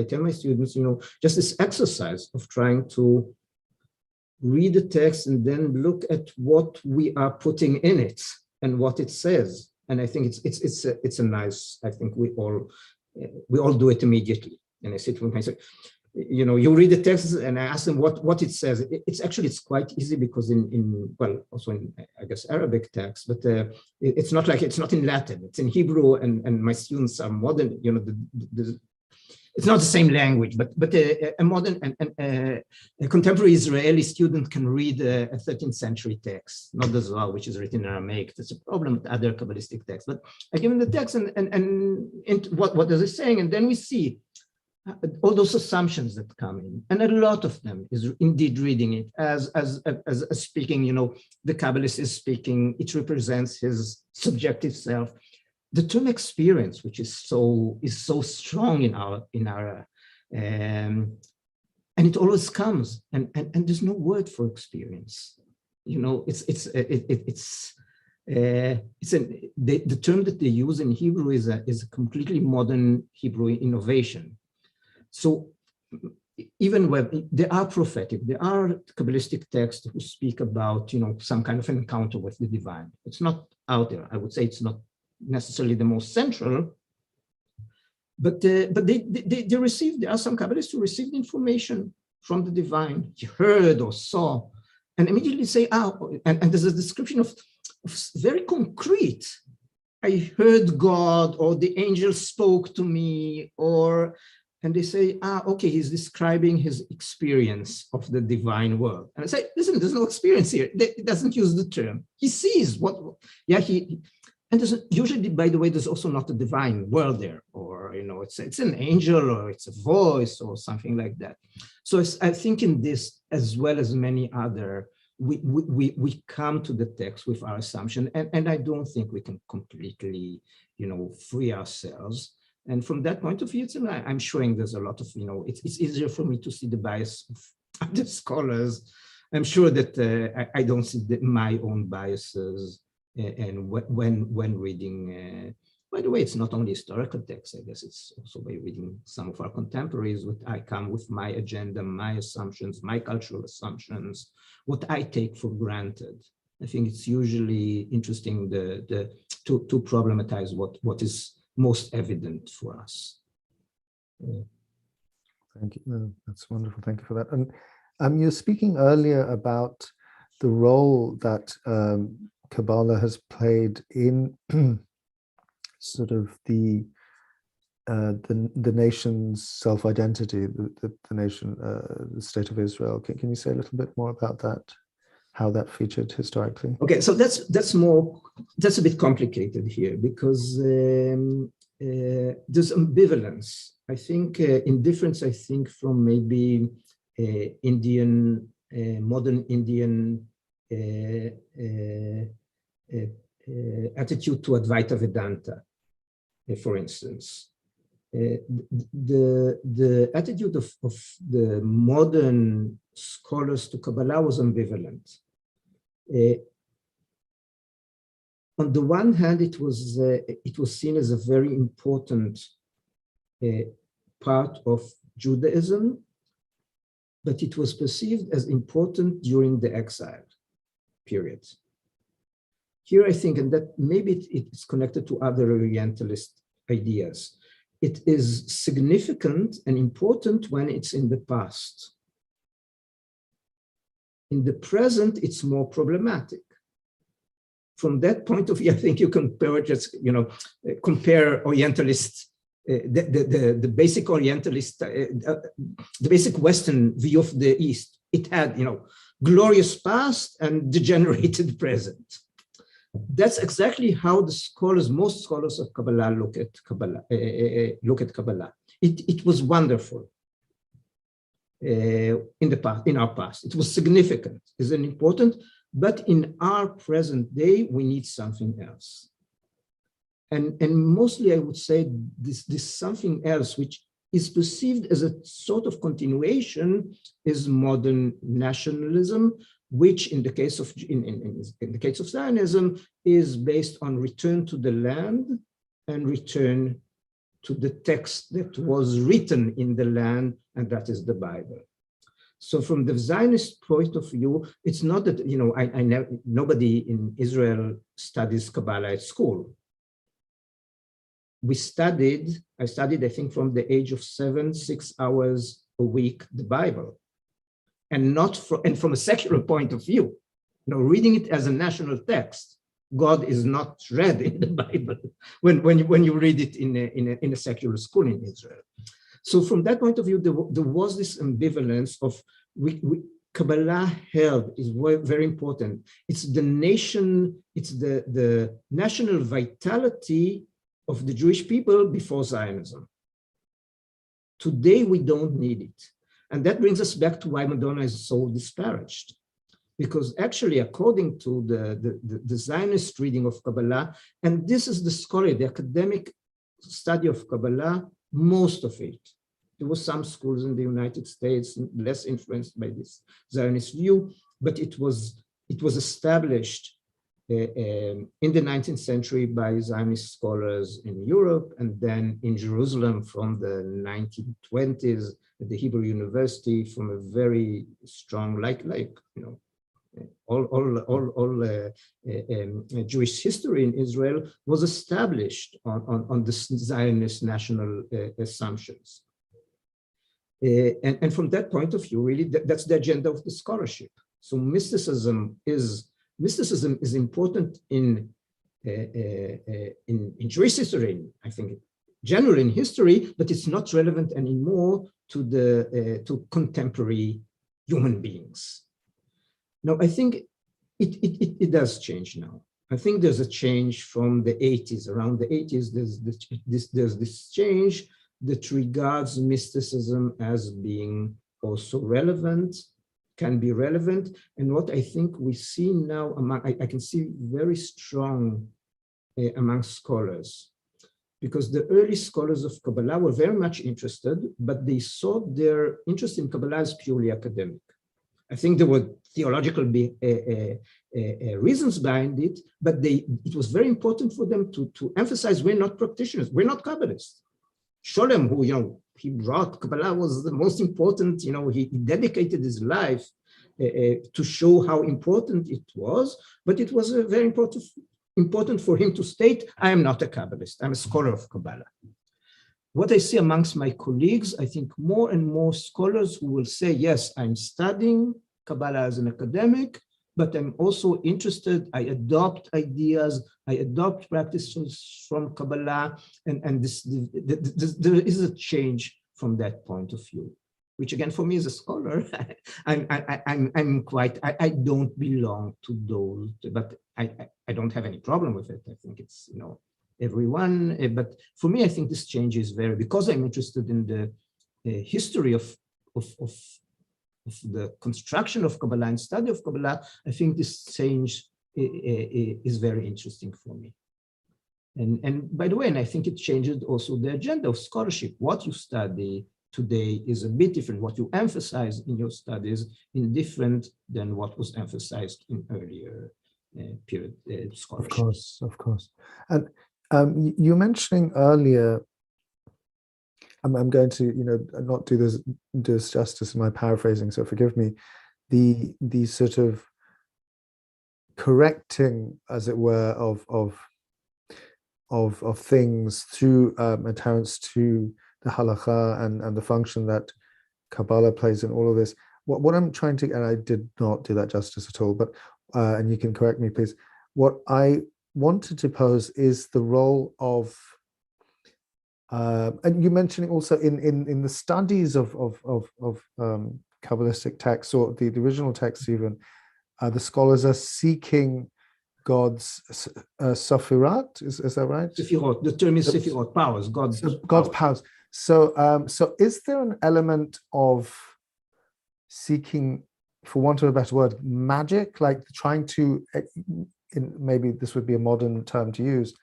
Speaker 1: tell my students, just this exercise of trying to read the text and then look at what we are putting in it and what it says. And I think it's a nice. I think we all do it immediately. And I sit with myself. You read the text and I ask them what it says. It's quite easy, because also in, I guess, Arabic text, but it's not in Latin, it's in Hebrew, and my students are modern, it's not the same language, but a modern and a contemporary Israeli student can read a 13th century text, not the Zohar, which is written in Aramaic. That's a problem with other Kabbalistic texts. But I give them the text and what is it saying, and then we see all those assumptions that come in, and a lot of them is indeed reading it as speaking. The Kabbalist is speaking; it represents his subjective self. The term experience, which is so strong in our and it always comes, and there's no word for experience. The term that they use in Hebrew is a completely modern Hebrew innovation. So even when there are prophetic, there are Kabbalistic texts who speak about some kind of encounter with the divine. It's not out there. I would say it's not necessarily the most central, but they received. There are some Kabbalists who received information from the divine, he heard or saw, and immediately say, and there's a description of very concrete. I heard God, or the angel spoke to me, or and they say, okay, he's describing his experience of the divine world. And I say, listen, there's no experience here. He doesn't use the term. He sees and there's usually, by the way, there's also not a divine world there, or, it's an angel, or it's a voice, or something like that. So I think in this, as well as many other, we come to the text with our assumption, and I don't think we can completely, free ourselves. And from that point of view, I'm showing there's a lot of, it's easier for me to see the bias of other scholars. I'm sure that I don't see my own biases. And when reading, by the way, it's not only historical texts, I guess it's also by reading some of our contemporaries, I come with my agenda, my assumptions, my cultural assumptions, what I take for granted. I think it's usually interesting to problematize what is most evident for us.
Speaker 2: Thank you. That's wonderful. Thank you for that. And you're speaking earlier about the role that Kabbalah has played in sort of the nation's self-identity, the nation, the state of Israel. Can you say a little bit more about that? How that featured historically?
Speaker 1: Okay, so that's a bit complicated here, because there's ambivalence. I think indifference. I think from maybe modern Indian attitude to Advaita Vedanta, for instance. The attitude of the modern scholars to Kabbalah was ambivalent. On the one hand, it was seen as a very important part of Judaism, but it was perceived as important during the exile period. Here, I think, and that maybe it's connected to other Orientalist ideas, it is significant and important when it's in the past. In the present, it's more problematic. From that point of view, I think you compare Orientalist, the basic Orientalist, the basic Western view of the East. It had, glorious past and degenerated present. That's exactly how most scholars of Kabbalah look at Kabbalah. It was wonderful in our past. It was significant, is an important, but in our present day, we need something else. And mostly, I would say this something else, which is perceived as a sort of continuation, is modern nationalism, which in the case of Zionism is based on return to the land and return to the text that was written in the land, and that is the Bible. So from the Zionist point of view, it's not that, nobody in Israel studies Kabbalah at school. I studied, I think, from the age of 6 hours a week, the Bible. And from a secular point of view, reading it as a national text, God is not read in the Bible when you read it in a secular school in Israel. So from that point of view, there was this ambivalence of Kabbalah held is very important. It's the nation, it's the national vitality of the Jewish people before Zionism. Today, we don't need it. And that brings us back to why Madonna is so disparaged. Because actually, according to the Zionist reading of Kabbalah, and this is the scholarly, the academic study of Kabbalah, most of it. There were some schools in the United States less influenced by this Zionist view, but it was established in the 19th century by Zionist scholars in Europe, and then in Jerusalem from the 1920s at the Hebrew University, from a very strong, all Jewish history in Israel was established on the Zionist national assumptions. And from that point of view, really, that's the agenda of the scholarship. So mysticism is important in Jewish history, I think, general in history, but it's not relevant anymore to contemporary human beings. Now, I think it does change now. I think there's a change from the 80s. Around the 80s, there's this change that regards mysticism as being also relevant, can be relevant. And what I think we see now, I can see very strong among scholars, because the early scholars of Kabbalah were very much interested, but they saw their interest in Kabbalah as purely academic. I think there were theological reasons behind it, but it was very important for them to emphasize we're not practitioners, we're not Kabbalists. Sholem, who he brought Kabbalah, was the most important. He dedicated his life to show how important it was, but it was very important for him to state, I am not a Kabbalist, I'm a scholar of Kabbalah. What I see amongst my colleagues, I think more and more scholars who will say, yes, I'm studying Kabbalah as an academic, but I'm also interested, I adopt ideas, I adopt practices from Kabbalah, and there is a change from that point of view, which again, for me as a scholar, I don't belong to those, but I don't have any problem with it. I think it's, everyone, but for me, I think this change is because I'm interested in the history of the construction of Kabbalah and study of Kabbalah, I think this change is very interesting for me. And by the way, and I think it changes also the agenda of scholarship. What you study today is a bit different. What you emphasize in your studies is different than what was emphasized in earlier period scholarship.
Speaker 2: Of course. And you were mentioning earlier, I'm going to, not do this justice in my paraphrasing, so forgive me, the sort of correcting, as it were, of things through adherence to the halakha and the function that Kabbalah plays in all of this. What I'm trying to, and I did not do that justice at all, but and you can correct me, please. What I wanted to pose is the role of, and you mentioning also in the studies of Kabbalistic texts, or the original texts even, the scholars are seeking God's Sophirat, is that right?
Speaker 1: Sefirot, the term is Sefirot, powers, God's
Speaker 2: powers. So is there an element of seeking, for want of a better word, magic, like trying to, maybe this would be a modern term to use,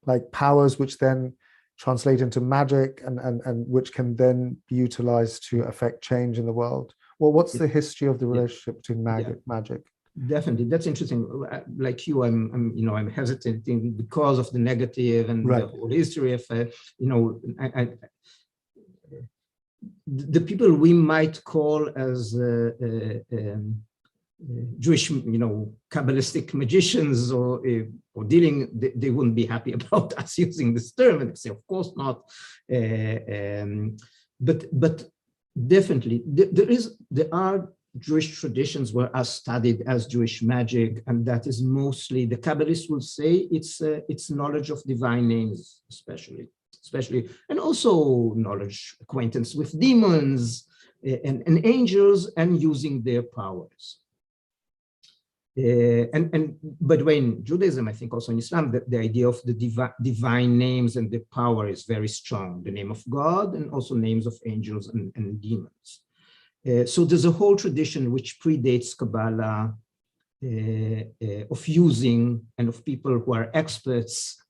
Speaker 2: like powers which then translate into magic and which can then be utilized to affect change in the world? Well, what's the history of the relationship between magic?
Speaker 1: Definitely, that's interesting. Like you, I'm hesitating because of the negative and the whole history of, the people we might call as Jewish, Kabbalistic magicians or dealing, they wouldn't be happy about us using this term, and they say, of course not. But definitely, there are Jewish traditions were studied as Jewish magic, and that is mostly, the Kabbalists will say, it's knowledge of divine names, especially, and also knowledge, acquaintance with demons and angels, and using their powers. And by the way, in Judaism, I think also in Islam, the idea of the divine names and the power is very strong. The name of God and also names of angels and demons. So there's a whole tradition which predates Kabbalah of using, and of people who are experts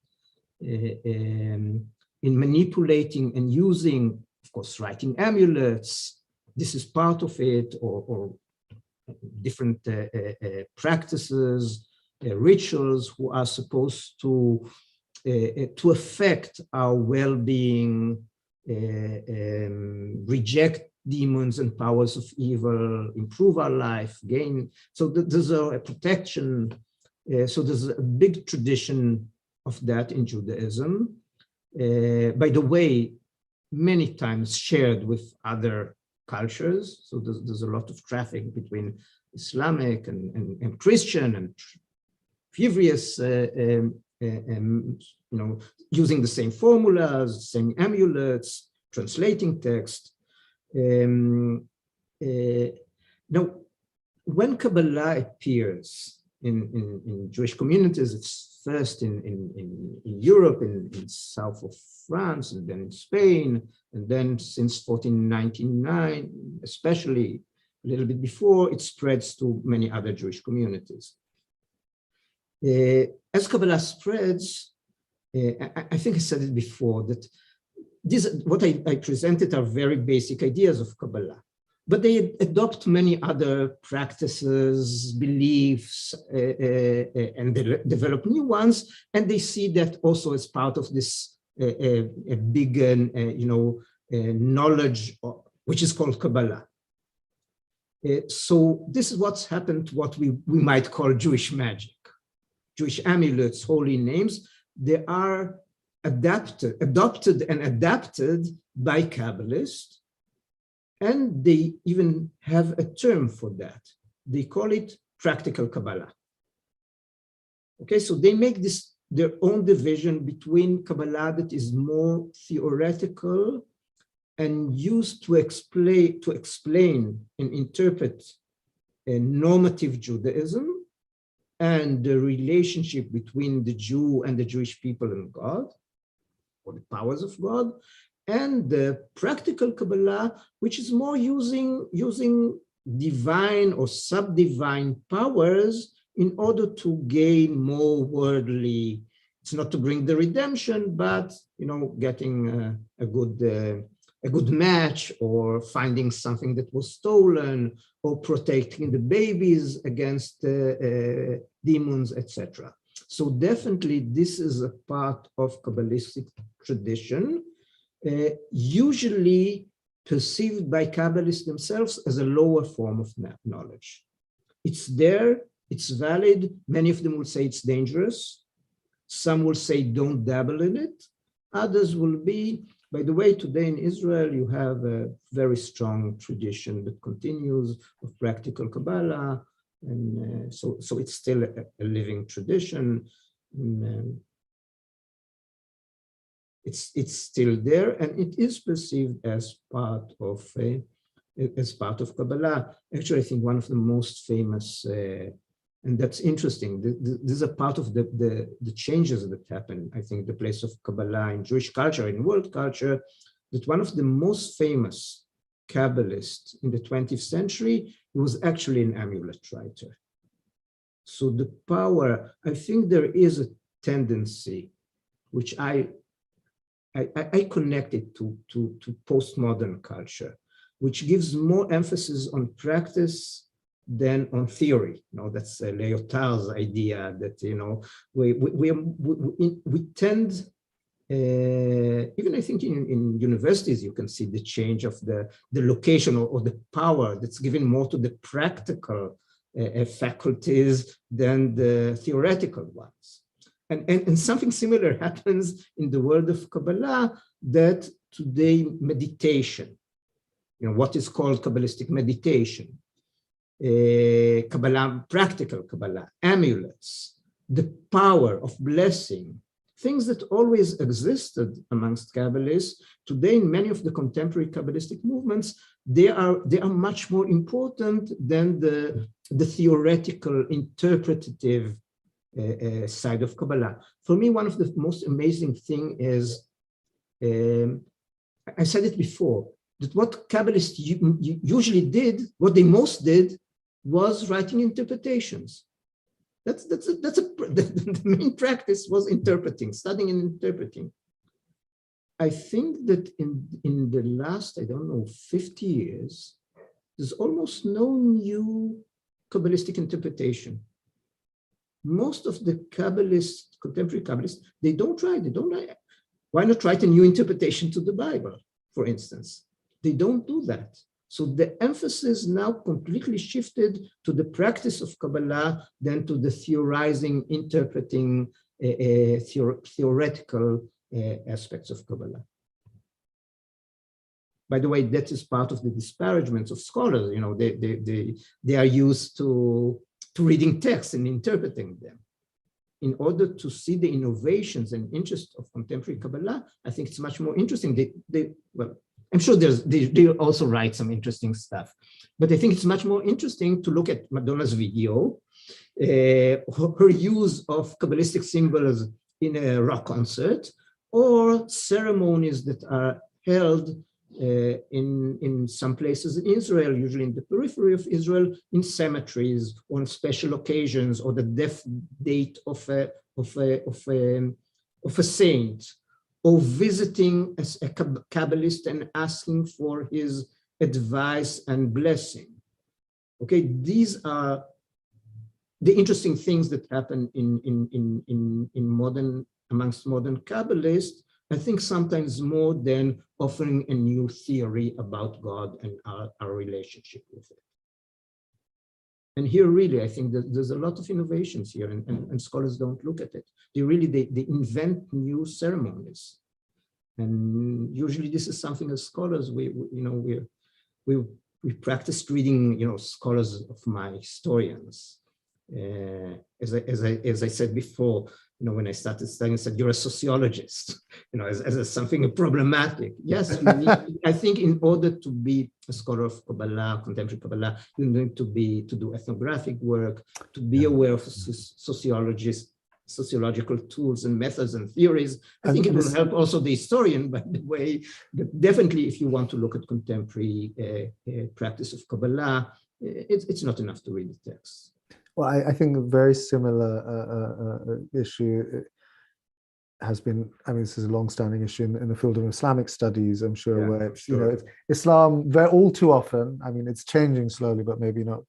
Speaker 1: in manipulating and using, of course, writing amulets. This is part of it, or different practices, rituals who are supposed to affect our well-being, reject demons and powers of evil, improve our life, gain. So there's a protection. So there's a big tradition of that in Judaism. By the way, many times shared with other cultures. So there's a lot of traffic between Islamic and Christian and previous using the same formulas, same amulets, translating text. Now, when Kabbalah appears in Jewish communities, it's first in Europe, in south of France, and then in Spain, and then since 1499, especially a little bit before, it spreads to many other Jewish communities. As Kabbalah spreads, I think I said it before, that what I presented are very basic ideas of Kabbalah, but they adopt many other practices, beliefs, and they develop new ones, and they see that also as part of this a big, knowledge, which is called Kabbalah. So this is what's happened to what we might call Jewish magic. Jewish amulets, holy names, they are adopted and adapted by Kabbalists, and they even have a term for that. They call it practical Kabbalah. Okay, so they make this their own division between Kabbalah that is more theoretical and used to explain and interpret a normative Judaism and the relationship between the Jew and the Jewish people and God, or the powers of God, and the practical Kabbalah, which is more using divine or sub-divine powers in order to gain more worldly. It's not to bring the redemption, but getting a good match, or finding something that was stolen, or protecting the babies against demons, etc. So definitely this is a part of Kabbalistic tradition, usually perceived by Kabbalists themselves as a lower form of knowledge. It's there, it's valid. Many of them will say it's dangerous. Some will say don't dabble in it. Others will be, by the way, today in Israel, you have a very strong tradition that continues of practical Kabbalah. And so it's still a living tradition. And, it's still there, and it is perceived as part of Kabbalah. Actually, I think one of the most famous, and that's interesting. This is a part of the changes that happen. I think the place of Kabbalah in Jewish culture, in world culture, that one of the most famous Kabbalists in the 20th century was actually an amulet writer. So the power, I think there is a tendency, which I connect it to postmodern culture, which gives more emphasis on practice than on theory. That's Lyotard's idea that we tend, even I think in universities you can see the change of the location or the power that's given more to the practical faculties than the theoretical ones. And something similar happens in the world of Kabbalah, that today meditation, what is called Kabbalistic meditation, Kabbalah, practical Kabbalah, amulets, the power of blessing, things that always existed amongst Kabbalists, today in many of the contemporary Kabbalistic movements, they are much more important than the theoretical, interpretative side of Kabbalah. For me, one of the most amazing thing is, I said it before, that what Kabbalists usually did, what they most did, was writing interpretations. The main practice was interpreting, studying and interpreting. I think that in the last, 50 years, there's almost no new Kabbalistic interpretation. Most of the Kabbalists, contemporary Kabbalists, they don't write. Why not write a new interpretation to the Bible, for instance? They don't do that. So the emphasis now completely shifted to the practice of Kabbalah than to the theorizing, interpreting, theoretical aspects of Kabbalah. By the way, that is part of the disparagements of scholars. They are used to reading texts and interpreting them. in order to see the innovations and interest of contemporary Kabbalah, I think it's much more interesting. Well, I'm sure they also write some interesting stuff, but I think it's much more interesting to look at Madonna's video, her use of Kabbalistic symbols in a rock concert, or ceremonies that are held in some places in Israel, usually in the periphery of Israel, in cemeteries, on special occasions, or the death date of a saint, or visiting as a Kabbalist and asking for his advice and blessing. Okay, these are the interesting things that happen amongst modern Kabbalists. I think sometimes more than offering a new theory about God and our relationship with it. And here, really, I think that there's a lot of innovations here, and scholars don't look at it. They invent new ceremonies, and usually this is something as scholars we practiced reading, scholars of my historians. As I said before, when I started studying, I said, you're a sociologist, as something problematic. Yes, I think in order to be a scholar of Kabbalah, contemporary Kabbalah, you need to do ethnographic work, to be aware of sociological tools and methods and theories. I think it will help also the historian, by the way, but definitely if you want to look at contemporary practice of Kabbalah, it's not enough to read the text.
Speaker 2: Well, I think a very similar issue has been, this is a long-standing issue in the field of Islamic studies, I'm sure, where it's, it's Islam, all too often, it's changing slowly, but maybe not,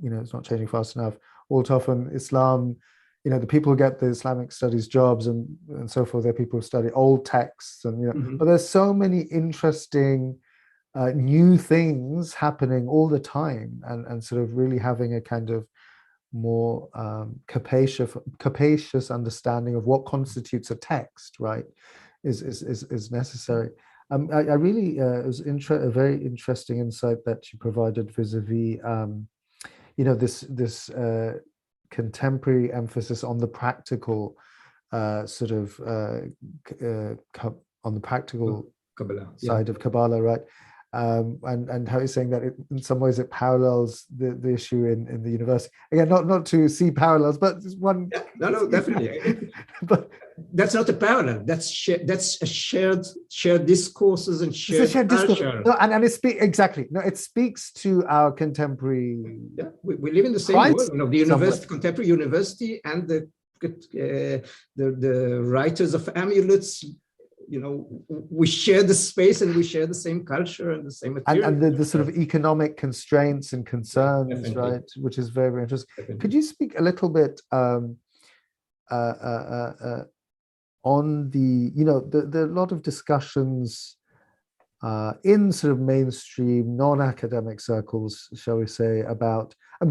Speaker 2: it's not changing fast enough. All too often, Islam, the people who get the Islamic studies jobs and so forth, they're people who study old texts, and, but there's so many interesting new things happening all the time, and sort of really having a kind of more capacious understanding of what constitutes a text, right, is necessary. I really it was a very interesting insight that you provided vis-a-vis this contemporary emphasis on the practical on the practical
Speaker 1: Kabbalah,
Speaker 2: side of Kabbalah, right? And how you're saying that in some ways it parallels the issue in the university. Again, not to see parallels, but one.
Speaker 1: Yeah, no, definitely.
Speaker 2: But
Speaker 1: that's not a parallel. That's a shared discourses and shared culture.
Speaker 2: No, and it speaks exactly. No, it speaks to our contemporary.
Speaker 1: Yeah, we live in the same world. The university, contemporary university, and the writers of amulets. We share the space and we share the same culture and the same material.
Speaker 2: And the sort of economic constraints and concerns, right? Which is very, very interesting. Definitely. Could you speak a little bit on the lot of discussions in sort of mainstream, non-academic circles, shall we say, about, and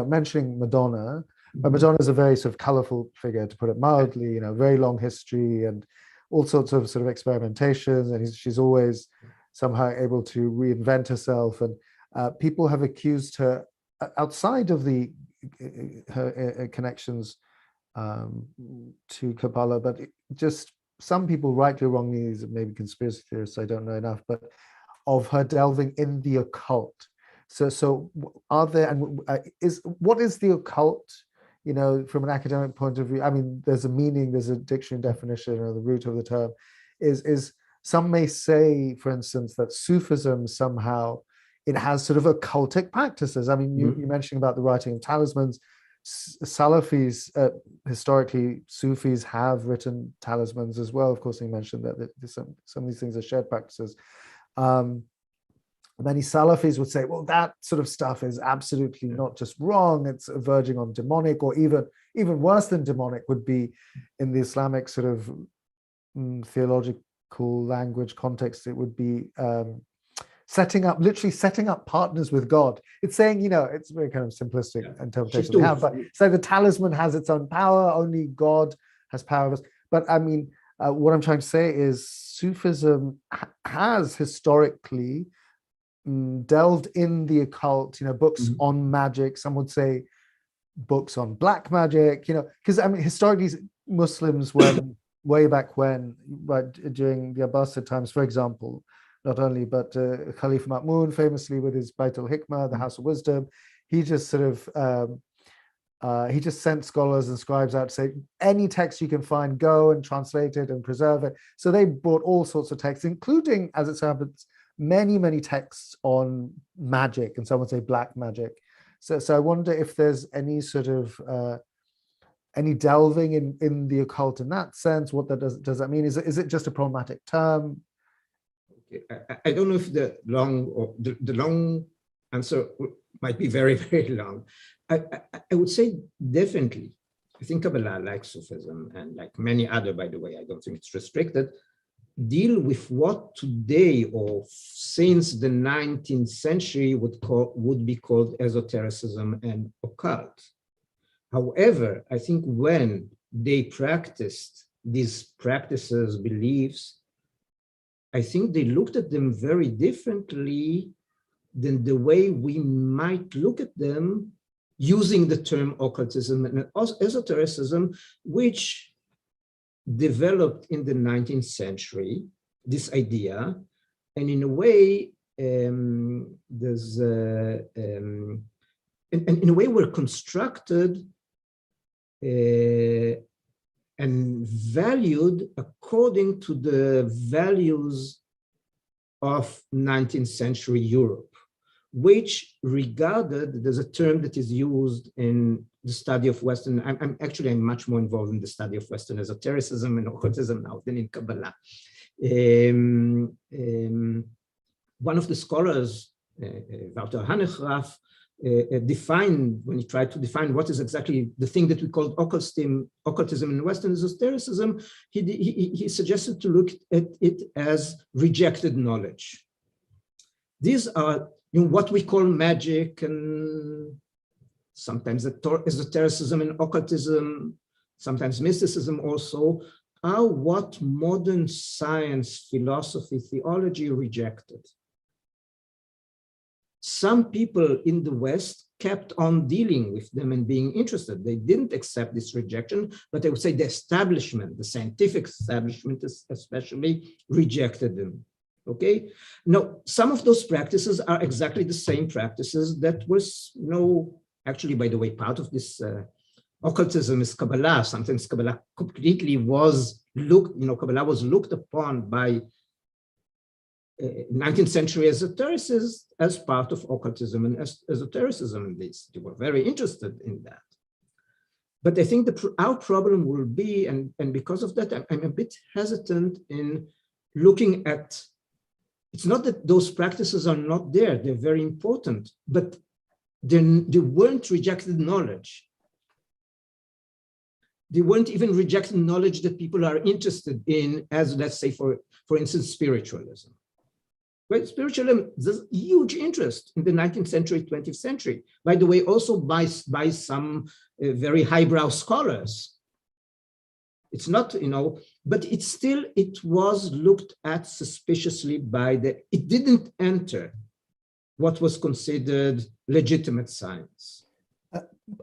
Speaker 2: mentioning Madonna. But Madonna is a very sort of colorful figure, to put it mildly, very long history and all sorts of sort of experimentations, and she's always somehow able to reinvent herself. And people have accused her, outside of her connections to Kabbalah, but just some people, rightly or wrongly, maybe conspiracy theorists, I don't know enough, but of her delving in the occult. So are there, and what is the occult? From an academic point of view, there's a meaning, there's a dictionary definition, or the root of the term is some may say, for instance, that Sufism somehow, it has sort of occultic practices. You mentioned about the writing of talismans. Salafis, historically, Sufis have written talismans as well. Of course, you mentioned that some of these things are shared practices. Many Salafis would say, well, that sort of stuff is absolutely not just wrong, it's verging on demonic, or even worse than demonic would be in the Islamic sort of theological language context. It would be literally setting up partners with God. It's saying, it's very kind of simplistic interpretation we have, but so the talisman has its own power, only God has power of us. But what I'm trying to say is Sufism has historically delved in the occult, books on magic. Some would say books on black magic, because I mean, historically, Muslims, when way back when, right, during the Abbasid times, for example, not only, but Caliph Ma'mun famously with his Bait al-Hikmah, the House of Wisdom, he just sort of, he just sent scholars and scribes out to say, any text you can find, go and translate it and preserve it. So they brought all sorts of texts, including, as it so happens, many, many texts on magic, and some would say black magic. So I wonder if there's any sort of, any delving in the occult in that sense. What that does that mean? Is it just a problematic term?
Speaker 1: I don't know if the long answer might be very, very long. I would say definitely. I think Kabbalah, like Sufism and like many other, by the way, I don't think it's restricted, deal with what today or since the 19th century would be called esotericism and occult. However, I think when they practiced these practices, beliefs, I think they looked at them very differently than the way we might look at them using the term occultism and esotericism, which developed in the 19th century, this idea, and in a way, there's and in a way we're constructed and valued according to the values of 19th century Europe, which regarded, there's a term that is used in the study of Western, I'm much more involved in the study of Western esotericism and occultism now than in Kabbalah. One of the scholars, Walter Hannechraf, defined, when he tried to define what is exactly the thing that we call occultism in Western esotericism, he suggested to look at it as rejected knowledge. These are what we call magic, and sometimes esotericism and occultism, sometimes mysticism also, are what modern science, philosophy, theology rejected. Some people in the West kept on dealing with them and being interested. They didn't accept this rejection, but I would say the establishment, the scientific establishment especially, rejected them. Okay? Now, some of those practices are exactly the same practices that was, actually, by the way, part of this occultism is Kabbalah. Sometimes Kabbalah completely was Kabbalah was looked upon by 19th century esotericists as part of occultism and esotericism in this. They were very interested in that. But I think our problem will be, and because of that, I'm a bit hesitant in looking at, it's not that those practices are not there, they're very important, but they weren't rejected knowledge. They weren't even rejected knowledge that people are interested in, as let's say, for instance, spiritualism. Right? Spiritualism, there's huge interest in the 19th century, 20th century. By the way, also by some very highbrow scholars. It's not, but it was looked at suspiciously it didn't enter what was considered legitimate science.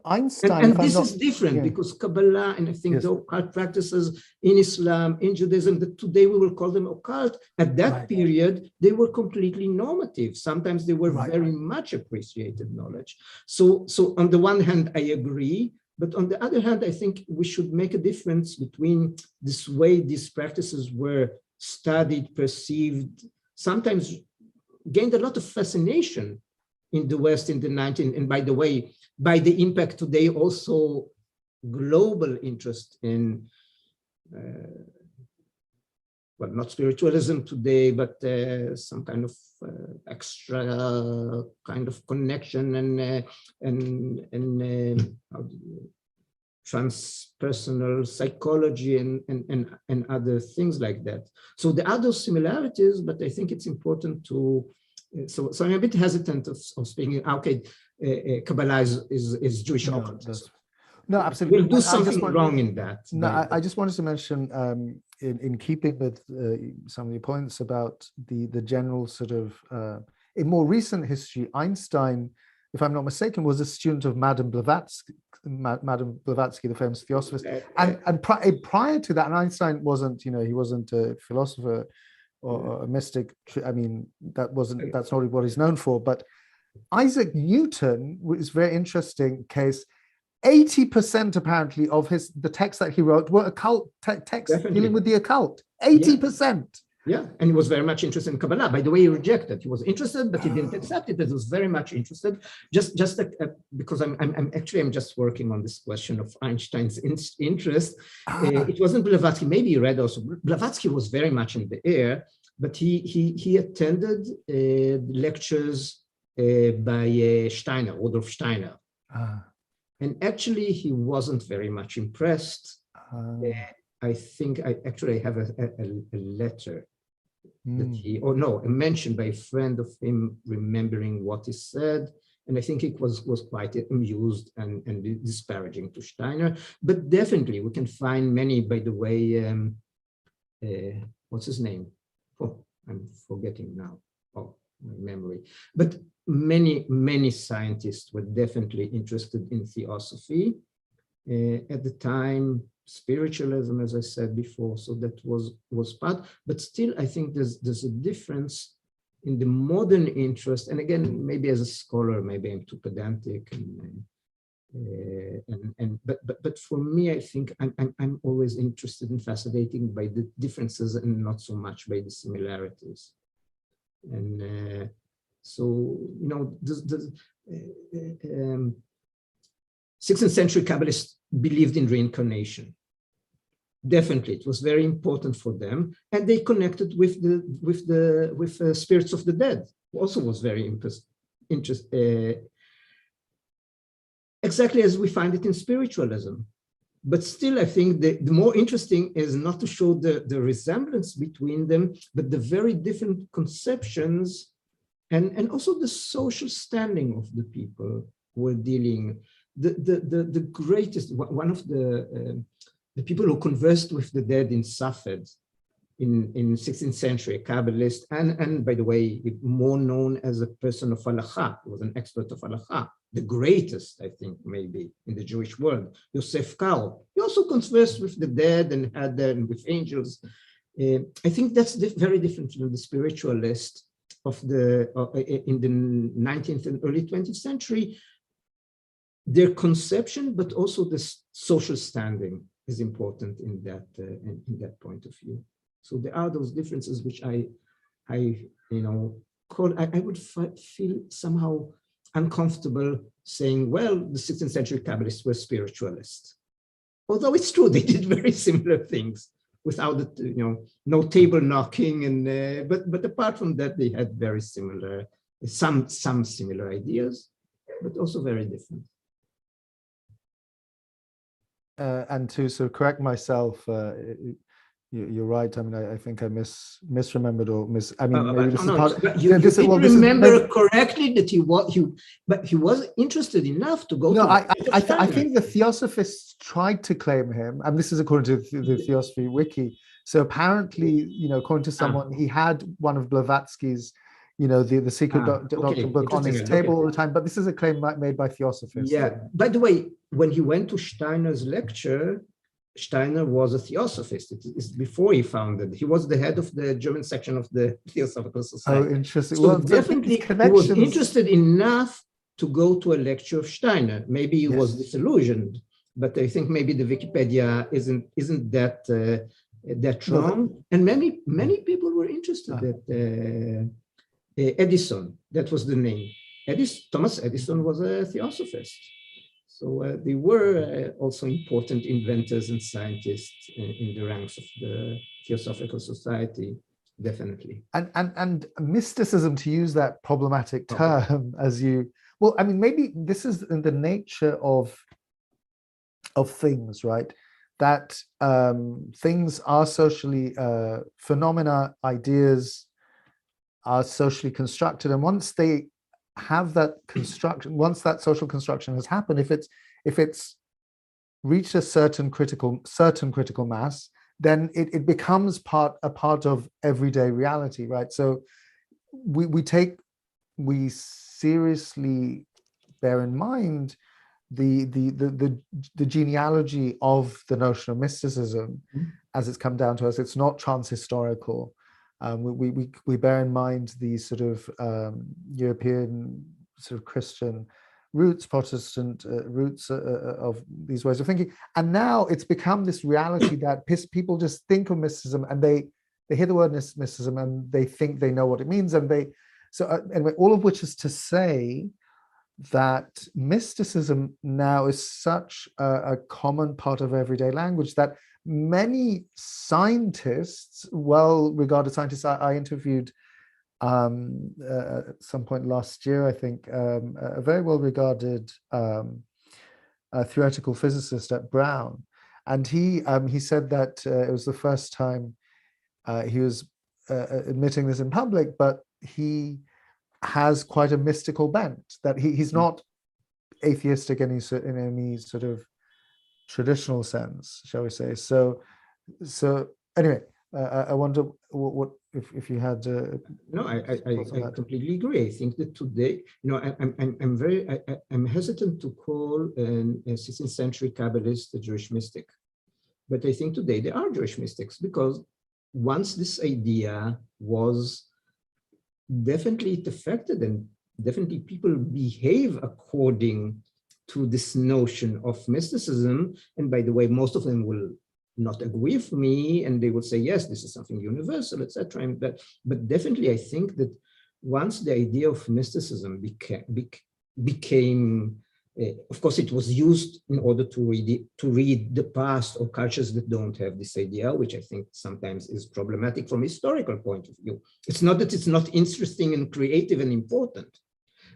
Speaker 2: Einstein,
Speaker 1: and this is different because Kabbalah and I think the occult practices in Islam, in Judaism, that today we will call them occult, at that period, they were completely normative. Sometimes they were very much appreciated knowledge. So on the one hand, I agree, but on the other hand, I think we should make a difference between this way these practices were studied, perceived, sometimes gained a lot of fascination in the West in the 19th, and by the way, by the impact today, also global interest in, well, not spiritualism today, but some kind of extra kind of connection and transpersonal psychology and other things like that. So there are those similarities, but I think it's important to, so I'm a bit hesitant of speaking, okay, Kabbalah is Jewish occultism.
Speaker 2: No, absolutely.
Speaker 1: We'll do something wrong in that.
Speaker 2: No, I just wanted to mention, in keeping with some of the points about the general sort of, in more recent history, Einstein if I'm not mistaken, was a student of Madame Blavatsky, the famous theosophist. And prior to that, and Einstein wasn't, he wasn't a philosopher or a mystic. I mean, that's not what he's known for. But Isaac Newton was a very interesting case. 80% apparently of the texts that he wrote were occult texts dealing with the occult. 80%.
Speaker 1: Yeah, and he was very much interested in Kabbalah. By the way, he rejected. He was interested, but he didn't accept it. But he was very much interested. Just because I'm just working on this question of Einstein's interest. It wasn't Blavatsky. Maybe he read also. Blavatsky was very much in the air, but he attended lectures by Steiner, Rudolf Steiner, and actually he wasn't very much impressed. I think I have a letter that mentioned by a friend of him, remembering what he said, and I think it was quite amused and disparaging to Steiner. But definitely we can find many. By the way, what's his name? Oh, I'm forgetting now. Oh, my memory. But many scientists were definitely interested in theosophy at the time. Spiritualism, as I said before, so that was part, but still I think there's a difference in the modern interest. And again, maybe as a scholar, maybe I'm too pedantic, but for me, I think I'm always interested and fascinated by the differences and not so much by the similarities. And so 16th century Kabbalists believed in reincarnation. Definitely, it was very important for them, and they connected with the spirits of the dead. Also, was very interesting, exactly as we find it in spiritualism. But still, I think the more interesting is not to show the resemblance between them, but the very different conceptions, and also the social standing of the people who were dealing. The greatest, one of the people who conversed with the dead in Safed in 16th century, a Kabbalist, and by the way, more known as a person of Halakha, was an expert of Halakha, the greatest, I think, maybe in the Jewish world, Yosef Karo. He also conversed with the dead and had them with angels. I think that's very different from the spiritualist of in the 19th and early 20th century. Their conception, but also the social standing is important in that point of view. So there are those differences which I would feel somehow uncomfortable saying, well, the 16th century Kabbalists were spiritualists. Although it's true, they did very similar things without no table knocking, and but apart from that, they had very similar, some similar ideas, but also very different.
Speaker 2: And to sort of correct myself, you're right. I mean, I think I misremembered or maybe this is part.
Speaker 1: But you remember correctly that he was interested enough to go.
Speaker 2: No, I think the Theosophists tried to claim him, and this is according to the Theosophy Wiki. So apparently, according to someone, he had one of Blavatsky's, the secret doctrine book on his table all the time. But this is a claim made by Theosophists.
Speaker 1: Yeah. By the way, when he went to Steiner's lecture, Steiner was a Theosophist. It's before he founded. He was the head of the German section of the Theosophical Society.
Speaker 2: Oh, interesting.
Speaker 1: So definitely he was interested enough to go to a lecture of Steiner. Maybe he was disillusioned, but I think maybe the Wikipedia isn't that strong. And many people were interested that Edison, that was the name. Thomas Edison was a Theosophist. So they were also important inventors and scientists in the ranks of the Theosophical Society, definitely.
Speaker 2: And mysticism, to use that problematic term, maybe this is in the nature of things, right? That things are socially, phenomena, ideas are socially constructed, and once they have that construction, once that social construction has happened, if it's reached a certain critical mass, then it becomes a part of everyday reality, right? So we seriously bear in mind the genealogy of the notion of mysticism as it's come down to us. It's not transhistorical. We bear in mind the sort of European sort of Christian roots, Protestant roots of these ways of thinking. And now it's become this reality that people just think of mysticism and they hear the word mysticism and they think they know what it means. And anyway, all of which is to say that mysticism now is such a common part of everyday language that many scientists, well-regarded scientists, I interviewed at some point last year, I think, a very well-regarded theoretical physicist at Brown, and he said that it was the first time he was admitting this in public, but he has quite a mystical bent, that he's not atheistic in any sort of traditional sense, shall we say. So anyway, I wonder what if you had.
Speaker 1: No, I completely agree. I think that today, I'm hesitant to call a 16th century Kabbalist a Jewish mystic, but I think today there are Jewish mystics, because once this idea was definitely it affected, and definitely people behave according to this notion of mysticism. And by the way, most of them will not agree with me, and they would say, yes, this is something universal, etc. But definitely, I think that once the idea of mysticism became of course, it was used in order to read the past or cultures that don't have this idea, which I think sometimes is problematic from a historical point of view. It's not that it's not interesting and creative and important,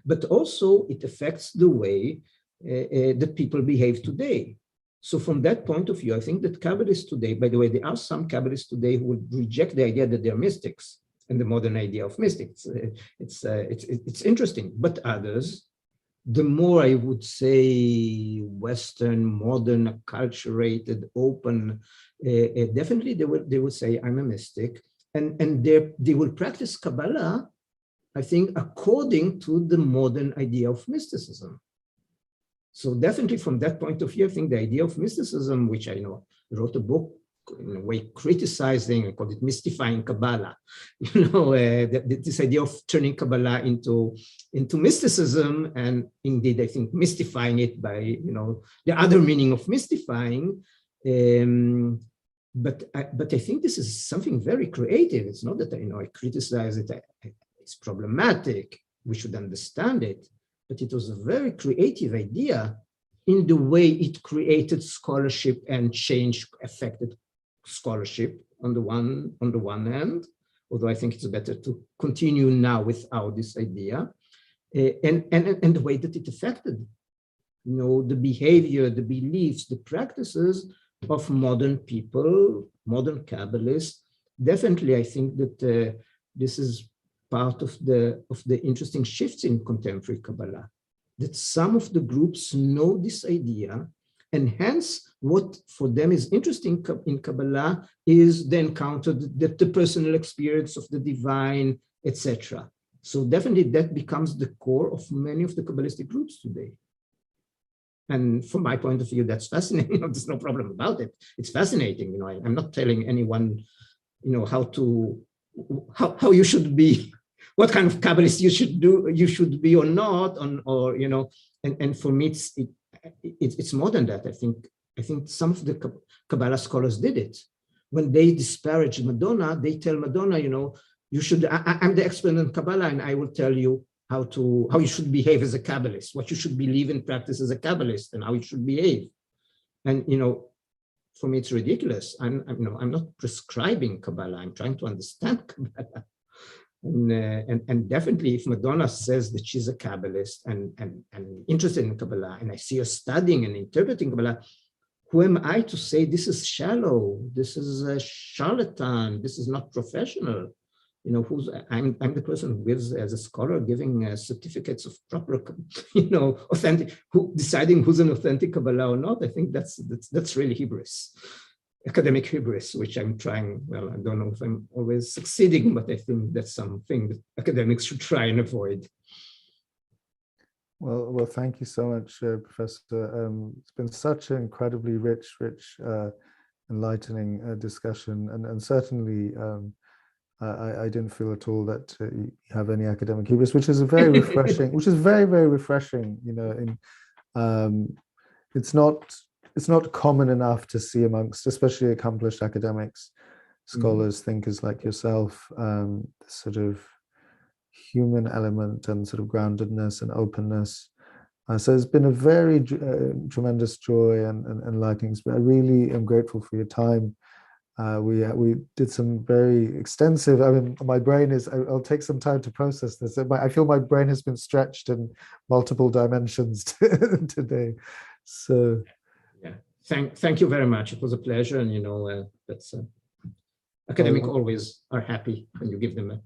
Speaker 1: but also it affects the way that people behave today. So from that point of view, I think that Kabbalists today, by the way, there are some Kabbalists today who would reject the idea that they're mystics and the modern idea of mystics. It's interesting, but others, the more I would say Western, modern, acculturated, open, definitely they would say I'm a mystic, and they will practice Kabbalah, I think, according to the modern idea of mysticism. So definitely from that point of view, I think the idea of mysticism, which I wrote a book in a way criticizing, I called it mystifying Kabbalah, this idea of turning Kabbalah into mysticism, and indeed I think mystifying it by the other meaning of mystifying. But I think this is something very creative. It's not that I criticize it. It's problematic. We should understand it. But it was a very creative idea in the way it created scholarship and affected scholarship on the one hand, although I think it's better to continue now without this idea, and the way that it affected, the behavior, the beliefs, the practices of modern people, modern Kabbalists. Definitely, I think that this is part of the interesting shifts in contemporary Kabbalah, that some of the groups know this idea, and hence what for them is interesting in Kabbalah is the encounter, the personal experience of the divine, etc. So definitely that becomes the core of many of the Kabbalistic groups today. And from my point of view, that's fascinating. There's no problem about it. It's fascinating. I'm not telling anyone, how you should be, what kind of Kabbalist you should be or not, and for me, it's more than that. I think some of the Kabbalah scholars did it. When they disparage Madonna, they tell Madonna, you should, I'm the expert in Kabbalah, and I will tell you how you should behave as a Kabbalist, what you should believe and practice as a Kabbalist, and how you should behave. And for me, it's ridiculous. I'm not prescribing Kabbalah. I'm trying to understand Kabbalah. And definitely, if Madonna says that she's a Kabbalist and interested in Kabbalah, and I see her studying and interpreting Kabbalah, who am I to say this is shallow, this is a charlatan, this is not professional? I'm the person who gives, as a scholar, giving certificates of proper, authentic, deciding who's an authentic Kabbalah or not. I think that's really hubris. Academic hubris, which I'm trying, well, I don't know if I'm always succeeding, but I think that's something that academics should try and avoid.
Speaker 2: Well, thank you so much, Professor. It's been such an incredibly rich, enlightening discussion, and certainly I didn't feel at all that you have any academic hubris, which is very refreshing. Which is very, very refreshing. It's not common enough to see amongst, especially accomplished academics, scholars, thinkers like yourself, this sort of human element and sort of groundedness and openness. So it's been a very tremendous joy and enlightening. I really am grateful for your time. We did some very extensive, I mean, my brain is, I'll take some time to process this. I feel my brain has been stretched in multiple dimensions today. So
Speaker 1: yeah, thank you very much. It was a pleasure. And that's academics always are happy when you give them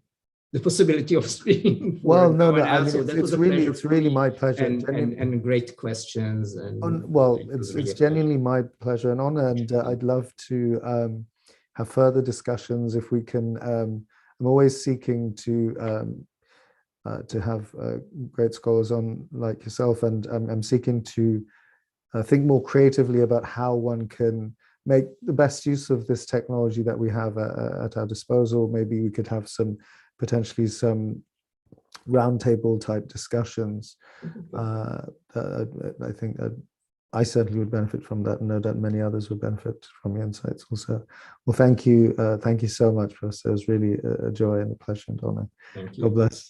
Speaker 1: the possibility of speaking.
Speaker 2: Well, no, I mean, it's really my pleasure.
Speaker 1: And great questions.
Speaker 2: It's genuinely my pleasure and honor. And I'd love to have further discussions if we can. I'm always seeking to have great scholars on like yourself, and I'm seeking to think more creatively about how one can make the best use of this technology that we have at our disposal. Maybe we could have potentially some roundtable type discussions. I think I certainly would benefit from that, and know that many others would benefit from your insights also. Well, thank you so much, Professor. It was really a joy and a pleasure and honor.
Speaker 1: Thank you.
Speaker 2: God bless.